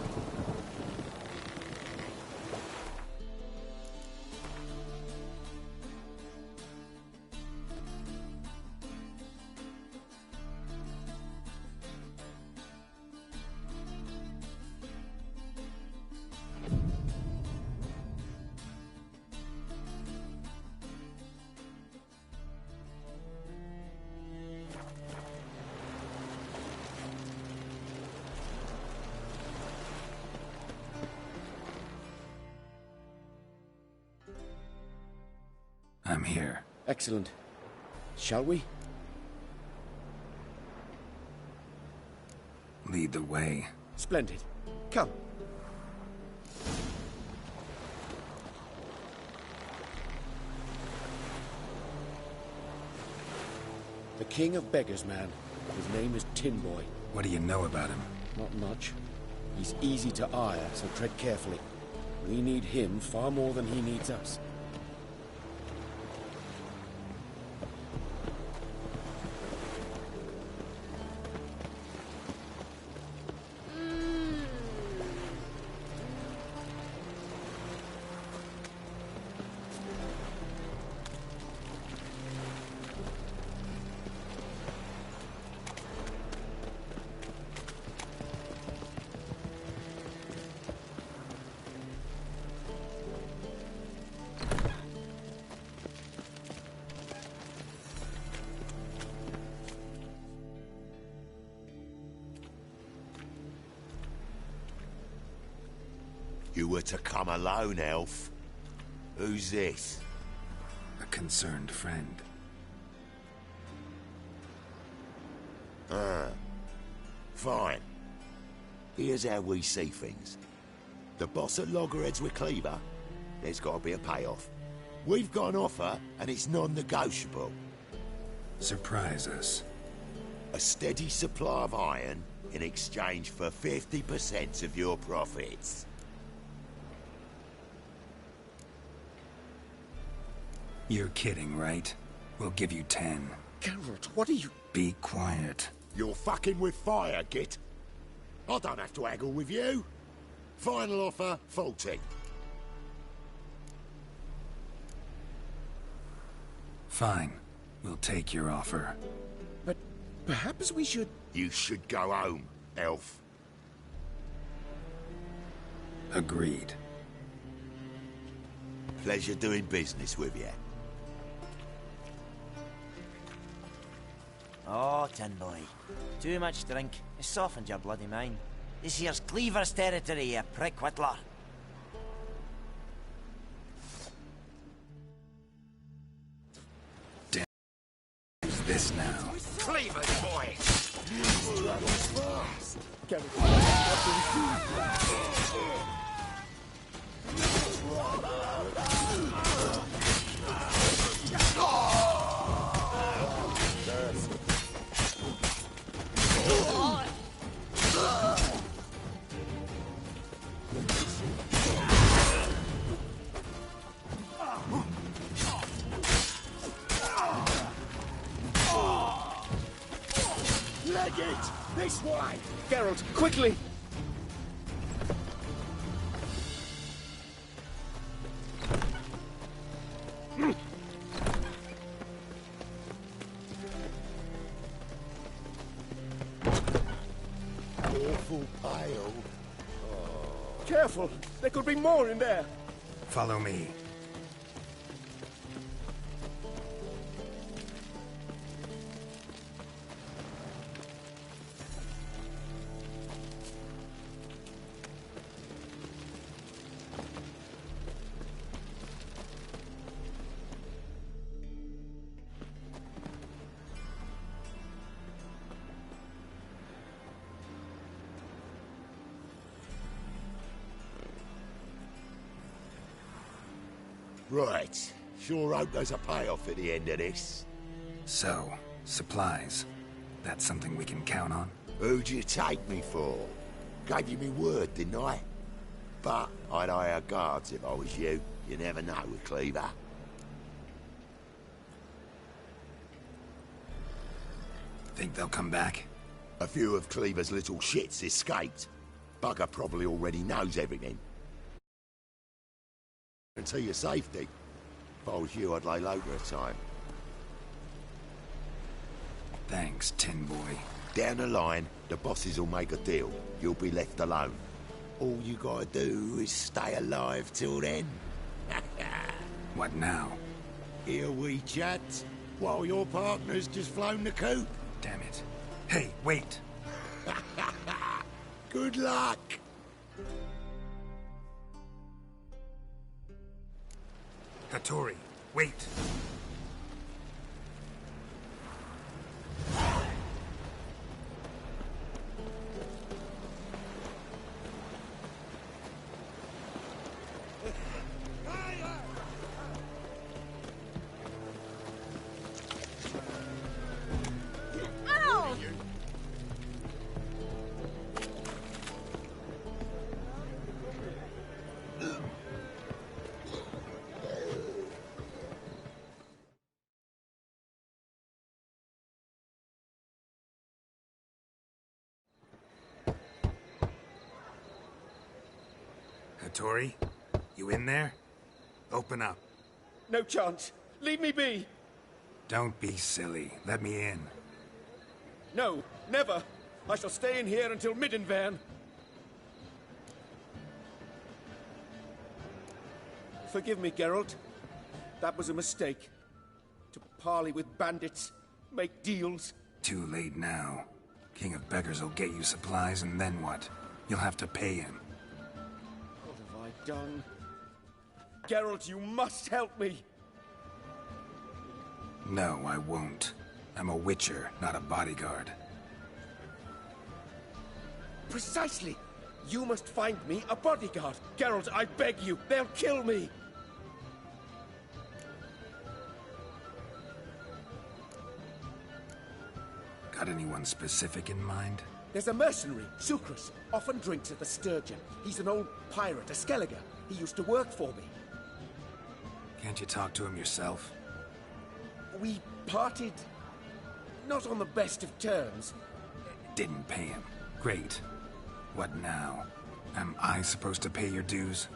Speaker 1: I'm here.
Speaker 2: Excellent. Shall we?
Speaker 1: Lead the way.
Speaker 2: Splendid. Come. The King of Beggars, man. His name is Tin Boy.
Speaker 1: What do you know about him?
Speaker 2: Not much. He's easy to ire, so tread carefully. We need him far more than he needs us.
Speaker 21: You were to come alone, Elf. Who's this?
Speaker 1: A concerned friend.
Speaker 21: Ah. Fine. Here's how we see things. The boss at Loggerheads with Cleaver, there's got to be a payoff. We've got an offer, and it's non-negotiable.
Speaker 1: Surprise us.
Speaker 21: A steady supply of iron in exchange for 50% of your profits.
Speaker 1: You're kidding, right? We'll give you 10.
Speaker 11: Geralt, what are you...
Speaker 1: Be quiet.
Speaker 21: You're fucking with fire, Git. I don't have to haggle with you. Final offer, 40.
Speaker 1: Fine. We'll take your offer.
Speaker 11: But perhaps we should...
Speaker 21: You should go home, Elf.
Speaker 1: Agreed.
Speaker 21: Pleasure doing business with you.
Speaker 22: Oh, Tin Boy. Too much drink. It's softened your bloody mind. This here's Cleaver's territory, you prick whittler.
Speaker 1: Damn. Who's this now?
Speaker 21: Cleaver's boy! That was fast! Leg it! This way!
Speaker 2: Geralt, quickly!
Speaker 21: Awful pale.
Speaker 2: Careful! There could be more in there!
Speaker 1: Follow me.
Speaker 21: Right. Sure hope there's a payoff at the end of this.
Speaker 1: So, supplies. That's something we can count on?
Speaker 21: Who'd you take me for? Gave you me word, didn't I? But I'd hire guards if I was you. You never know with Cleaver.
Speaker 1: Think they'll come back?
Speaker 21: A few of Cleaver's little shits escaped. Bugger probably already knows everything. Guarantee your safety. If I was you, I'd lay low for a time.
Speaker 1: Thanks, Tin Boy.
Speaker 21: Down the line, the bosses will make a deal. You'll be left alone. All you gotta do is stay alive till then.
Speaker 1: What now?
Speaker 21: Here we chat, while your partner's just flown the coop.
Speaker 1: Damn it. Hey, wait!
Speaker 21: Good luck!
Speaker 1: Hattori, Wait. Hattori, you in there? Open up.
Speaker 6: No chance. Leave me be.
Speaker 1: Don't be silly. Let me in.
Speaker 6: No, never. I shall stay in here until Middenvern. Forgive me, Geralt. That was a mistake. To parley with bandits, make deals.
Speaker 1: Too late now. King of Beggars will get you supplies, and then what? You'll have to pay him.
Speaker 6: What have I done? Geralt, you must help me!
Speaker 1: No, I won't. I'm a witcher, not a bodyguard.
Speaker 6: Precisely! You must find me a bodyguard. Geralt, I beg you, they'll kill me!
Speaker 1: Got anyone specific in mind?
Speaker 6: There's a mercenary, Sucrus, often drinks at the Sturgeon. He's an old pirate, a Skelliger. He used to work for me.
Speaker 1: Can't you talk to him yourself?
Speaker 6: We parted... not on the best of terms.
Speaker 1: Didn't pay him. Great. What now? Am I supposed to pay your dues?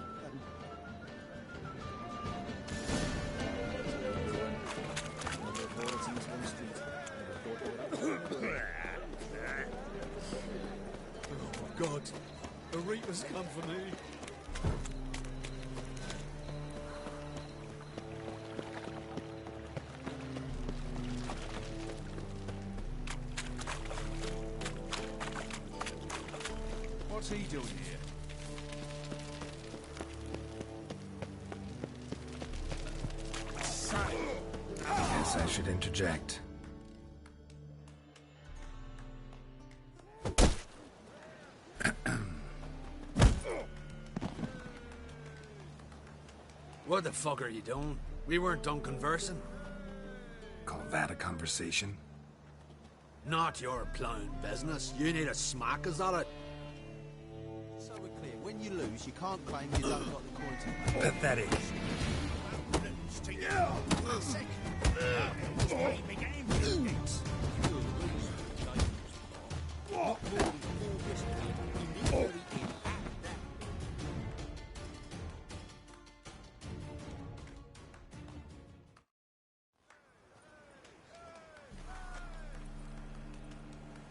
Speaker 11: Oh, God. The Reapers come for me.
Speaker 17: What's he doing here?
Speaker 1: Guess I should interject.
Speaker 3: What the fuck are you doing? We weren't done conversing.
Speaker 1: Call that a conversation?
Speaker 3: Not your plowing business. You need a smack, is that it?
Speaker 13: So we're clear, when you lose, you can't claim you don't got the coin to
Speaker 1: Pathetic.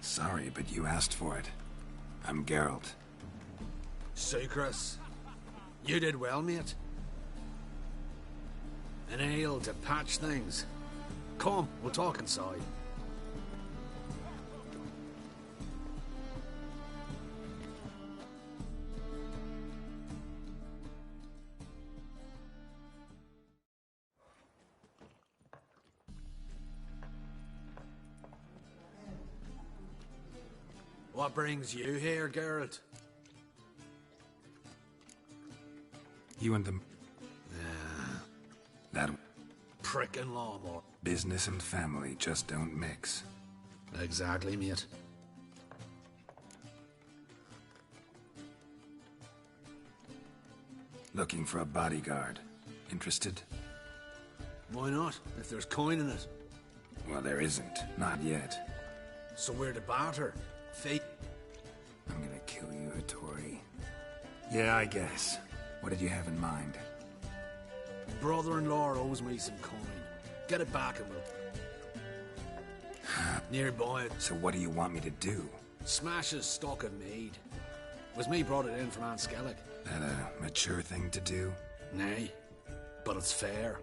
Speaker 1: Sorry, but you asked for it. I'm Geralt.
Speaker 3: Sucrus. You did well, mate. An ale to patch things. Come, we'll talk inside. What brings you here, Geralt?
Speaker 1: You and the... That...
Speaker 3: Prickin' lawnmower.
Speaker 1: Business and family just don't mix.
Speaker 3: Exactly, mate.
Speaker 1: Looking for a bodyguard. Interested?
Speaker 3: Why not, if there's coin in it?
Speaker 1: Well, there isn't. Not yet.
Speaker 3: So we're to barter. Fate.
Speaker 1: I'm gonna kill you, Hattori. Yeah, I guess. What did you have in mind?
Speaker 3: Brother-in-law owes me some coin. Get it back and we'll... Nearby.
Speaker 1: So what do you want me to do?
Speaker 3: Smash his stock of mead. Was me brought it in from Aunt Skellig.
Speaker 1: That a mature thing to do?
Speaker 3: Nay, but it's fair.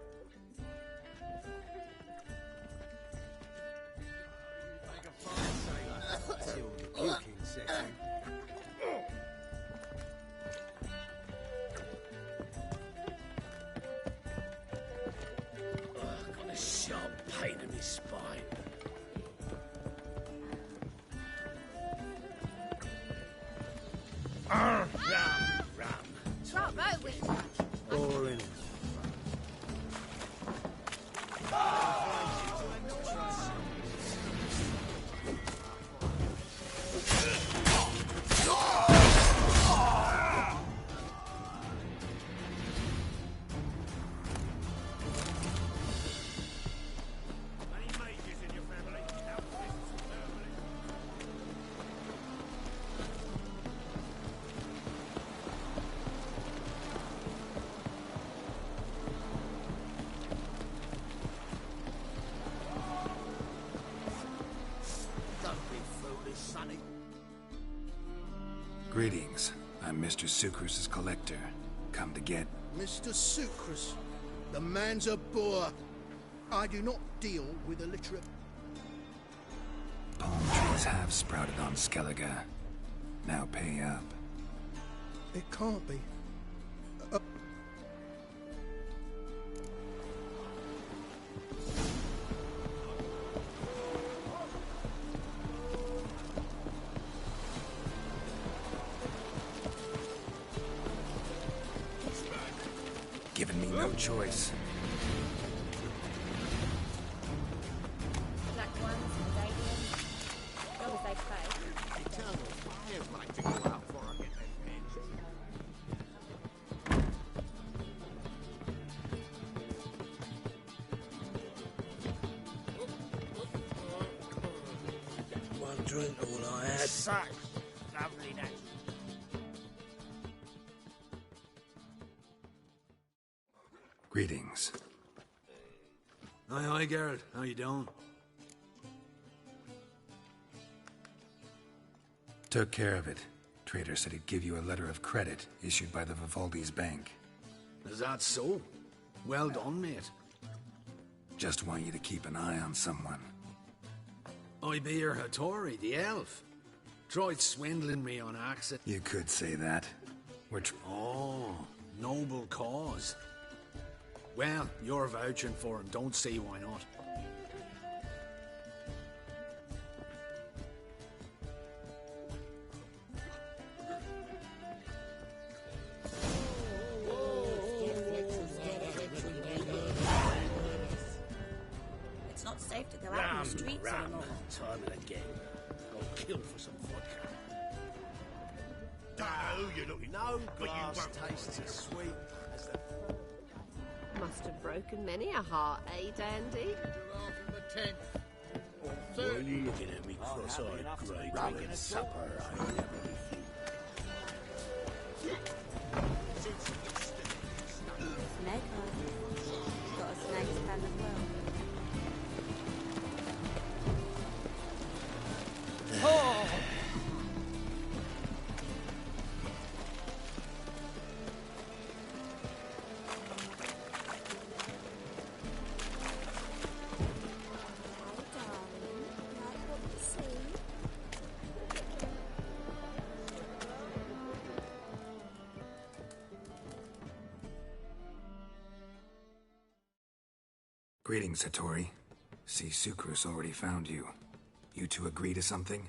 Speaker 1: Greetings. I'm Mr. Sucrus's collector. Come to get...
Speaker 11: Mr. Sucrus, the man's a boor. I do not deal with illiterate...
Speaker 1: Palm trees have sprouted on Skellige. Now pay up.
Speaker 11: It can't be.
Speaker 1: Given me no choice.
Speaker 16: Black ones, Canadian. As long as they pay.
Speaker 17: Eternal fires like to go out before I get them pens.
Speaker 11: One drink, all I had.
Speaker 17: Sucks. Lovely that.
Speaker 1: Greetings.
Speaker 3: Hi, Geralt. How you doing?
Speaker 1: Took care of it. Trader said he'd give you a letter of credit issued by the Vivaldi's bank.
Speaker 3: Is that so? Well done, mate.
Speaker 1: Just want you to keep an eye on someone.
Speaker 3: I be your Hattori, the elf. Tried swindling me on accident.
Speaker 1: You could say that.
Speaker 3: Oh, noble cause. Well, you're vouching for him. Don't see why not.
Speaker 18: It's not safe to go out in the streets anymore.
Speaker 11: Time and again. I'll kill for some vodka.
Speaker 17: Don't know who you're looking
Speaker 13: No
Speaker 17: but you
Speaker 13: glass
Speaker 17: won't.
Speaker 13: tastes as sweet as the...
Speaker 5: Must have broken many a heart, eh, Dandy?
Speaker 17: From the 10th.
Speaker 11: Why are you looking at me cross-eyed, Grey?
Speaker 17: Drinking supper, I never
Speaker 12: Snake eye. Got a snake's pen as well.
Speaker 5: Oh!
Speaker 1: Greetings, Hattori. See, Sucrus already found you. You two agree to something?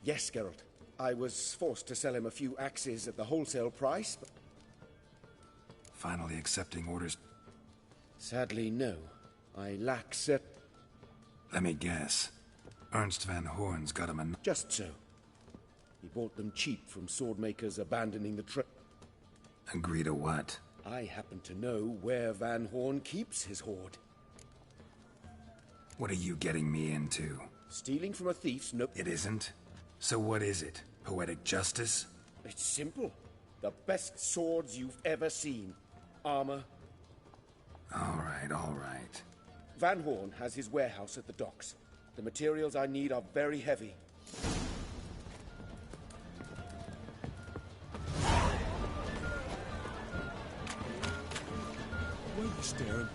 Speaker 6: Yes, Geralt. I was forced to sell him a few axes at the wholesale price, but...
Speaker 1: Finally accepting orders?
Speaker 6: Sadly, no. I lack set...
Speaker 1: Let me guess. Ernst van Horn's got him a...
Speaker 6: Just so. He bought them cheap from swordmakers abandoning the trip.
Speaker 1: Agree to what?
Speaker 6: I happen to know where Van Horn keeps his hoard.
Speaker 1: What are you getting me into?
Speaker 6: Stealing from a thief's no...
Speaker 1: It isn't? So what is it? Poetic justice?
Speaker 6: It's simple. The best swords you've ever seen. Armor.
Speaker 1: All right.
Speaker 6: Van Horn has his warehouse at the docks. The materials I need are very heavy.
Speaker 8: Why are you staring?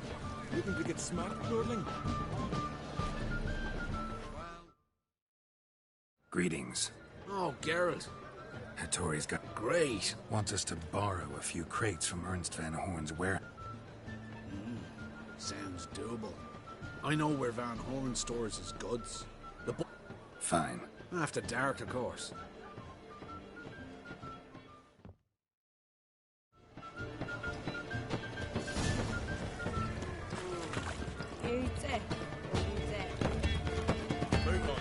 Speaker 8: Looking to get smacked, Nordling?
Speaker 1: Greetings.
Speaker 3: Oh, Geralt.
Speaker 1: Hattori's got...
Speaker 3: Great.
Speaker 1: Wants us to borrow a few crates from Ernst van Horn's warehouse.
Speaker 3: Sounds doable. I know where Van Horn stores his goods.
Speaker 1: Fine.
Speaker 3: After dark, of course.
Speaker 12: Who's it? Who's it?
Speaker 17: Move on.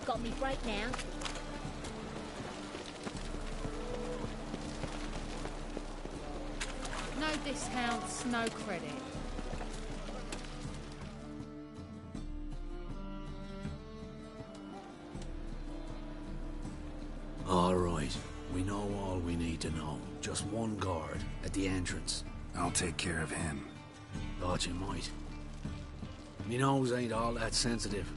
Speaker 16: Got me break now.
Speaker 9: No discounts, no credit.
Speaker 3: All right. We know all we need to know. Just one guard at the entrance.
Speaker 1: I'll take care of him.
Speaker 3: Thought you might. Me nose ain't all that sensitive.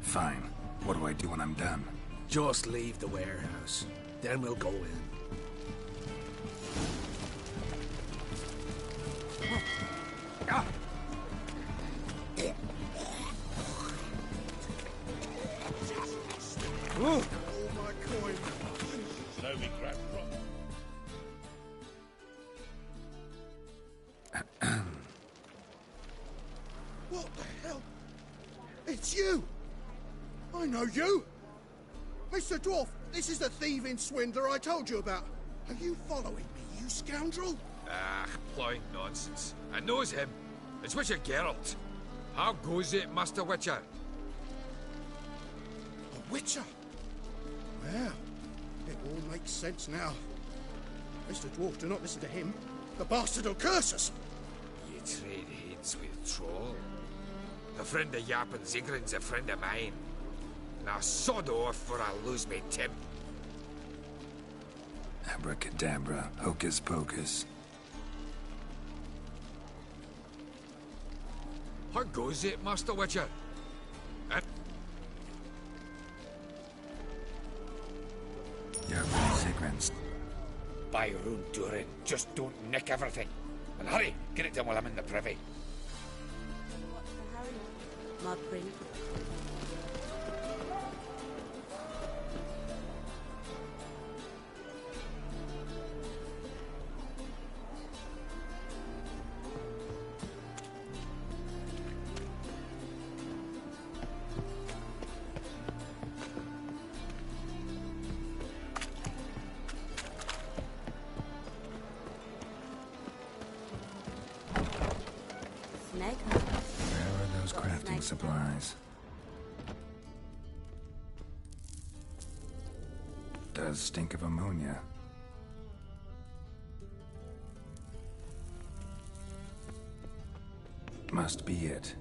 Speaker 1: Fine. What do I do when I'm done?
Speaker 3: Just leave the warehouse. Then we'll go in.
Speaker 17: All my coin.
Speaker 8: No, we grab
Speaker 17: What the hell? It's you! I know you! Mr. Dwarf, this is the thieving swindler I told you about. Are you following me, you scoundrel?
Speaker 4: Ah, plowing nonsense. I knows him. It's Witcher Geralt. How goes it, Master Witcher?
Speaker 17: A witcher? Well, it all makes sense now. Mr. Dwarf, do not listen to him. The bastard will curse us.
Speaker 4: You trade heads with Troll. The friend of Yappin Zigrin's a friend of mine. Now sod off or I'll lose me tip.
Speaker 1: Abracadabra, hocus pocus.
Speaker 4: How goes it, Master Witcher?
Speaker 1: Yappin Zigrin's.
Speaker 4: By your own doing, just don't nick everything. And hurry, get it done while I'm in the privy.
Speaker 12: Mud print.
Speaker 1: Supplies. Does stink of ammonia. Must be it.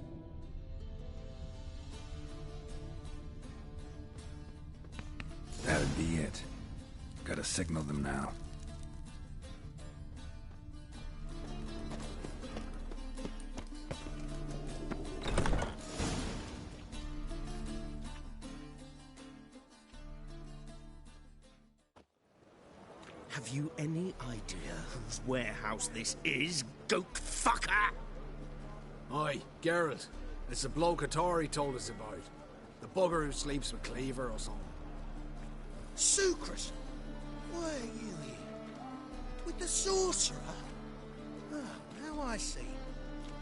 Speaker 1: That'd be it. Gotta signal them now.
Speaker 14: Have you any idea whose warehouse this is, goat fucker?
Speaker 3: Aye, Geralt. It's the bloke Atari told us about. The bugger who sleeps with Cleaver or something.
Speaker 17: Sucrus! Why are you here? With the sorcerer? Ah, now I see.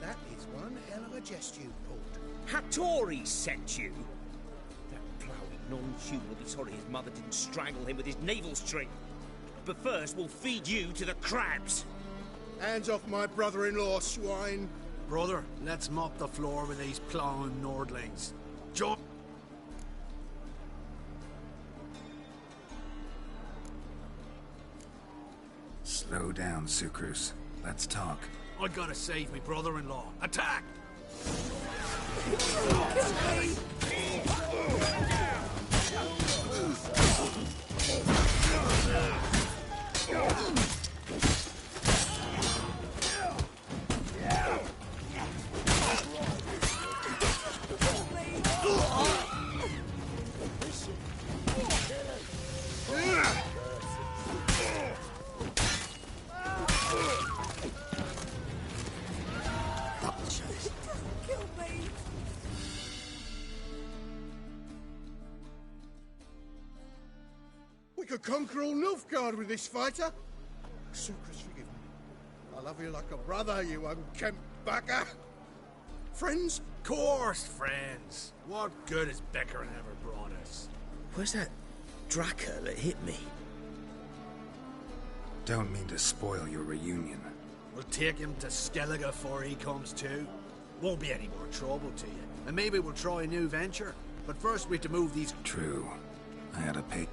Speaker 17: That is one hell of a jest you pulled.
Speaker 14: Hattori sent you? That ploughing non-human will be sorry his mother didn't strangle him with his navel string. But first, we'll feed you to the crabs.
Speaker 17: Hands off my brother-in-law, swine.
Speaker 3: Brother, let's mop the floor with these plowing Nordlings. John.
Speaker 1: Slow down, Sucrus. Let's talk.
Speaker 3: I gotta save me brother-in-law. Attack!
Speaker 17: We could conquer all Nilfgaard with this fighter. Sucrus, forgive me. I love you like a brother, you unkempt bugger. Friends?
Speaker 3: Course, friends. What good has Beckering ever brought us?
Speaker 14: Where's that Draka that hit me?
Speaker 1: Don't mean to spoil your reunion.
Speaker 3: We'll take him to Skellige before he comes to. Won't be any more trouble to you. And maybe we'll try a new venture. But first we have to move these...
Speaker 1: True. I had to pay...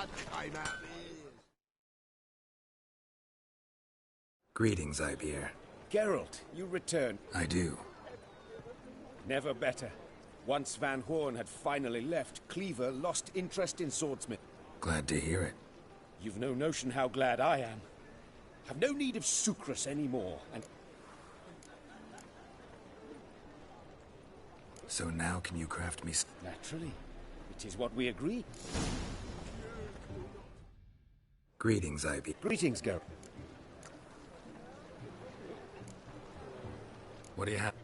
Speaker 11: blood came out of his ears.
Speaker 1: Greetings, Ibeer.
Speaker 2: Geralt, you return.
Speaker 1: I do.
Speaker 2: Never better. Once Van Horn had finally left, Cleaver lost interest in swordsmith.
Speaker 1: Glad to hear it.
Speaker 2: You've no notion how glad I am. Have no need of Sucrus anymore, and...
Speaker 1: So now can you craft me...
Speaker 2: Naturally. It is what we agreed.
Speaker 1: Greetings, Ibeer.
Speaker 2: Greetings, Geralt.
Speaker 1: What do you have?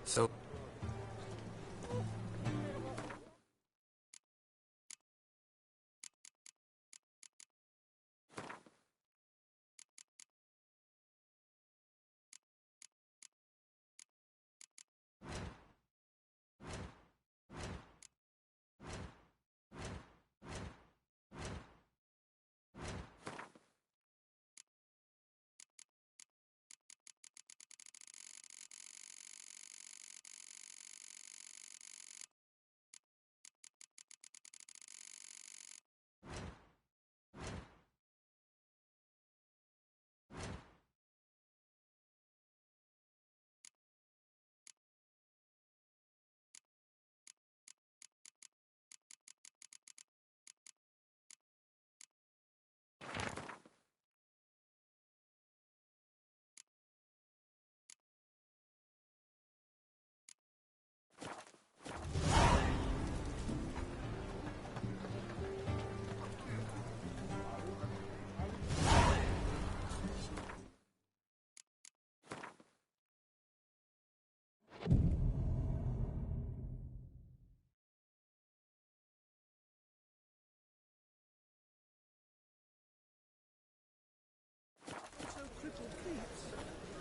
Speaker 1: So...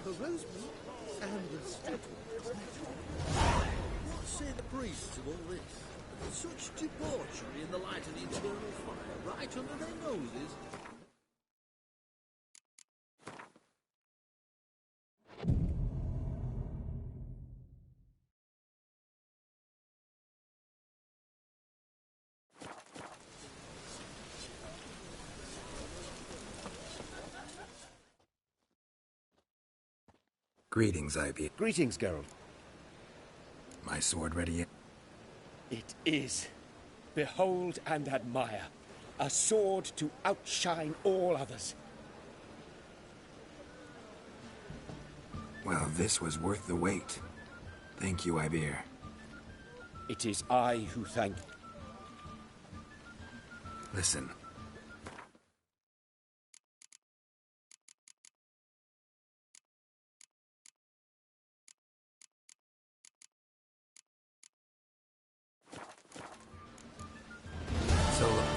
Speaker 11: The roast and the strip. What say the priests of all this? Such debauchery in the light of the eternal fire, right under their noses.
Speaker 1: Greetings, Ibeer.
Speaker 2: Greetings, Geralt.
Speaker 1: My sword ready yet?
Speaker 2: It is. Behold and admire. A sword to outshine all others.
Speaker 1: Well, this was worth the wait. Thank you, Ibeer.
Speaker 2: It is I who thank...
Speaker 1: Listen. So...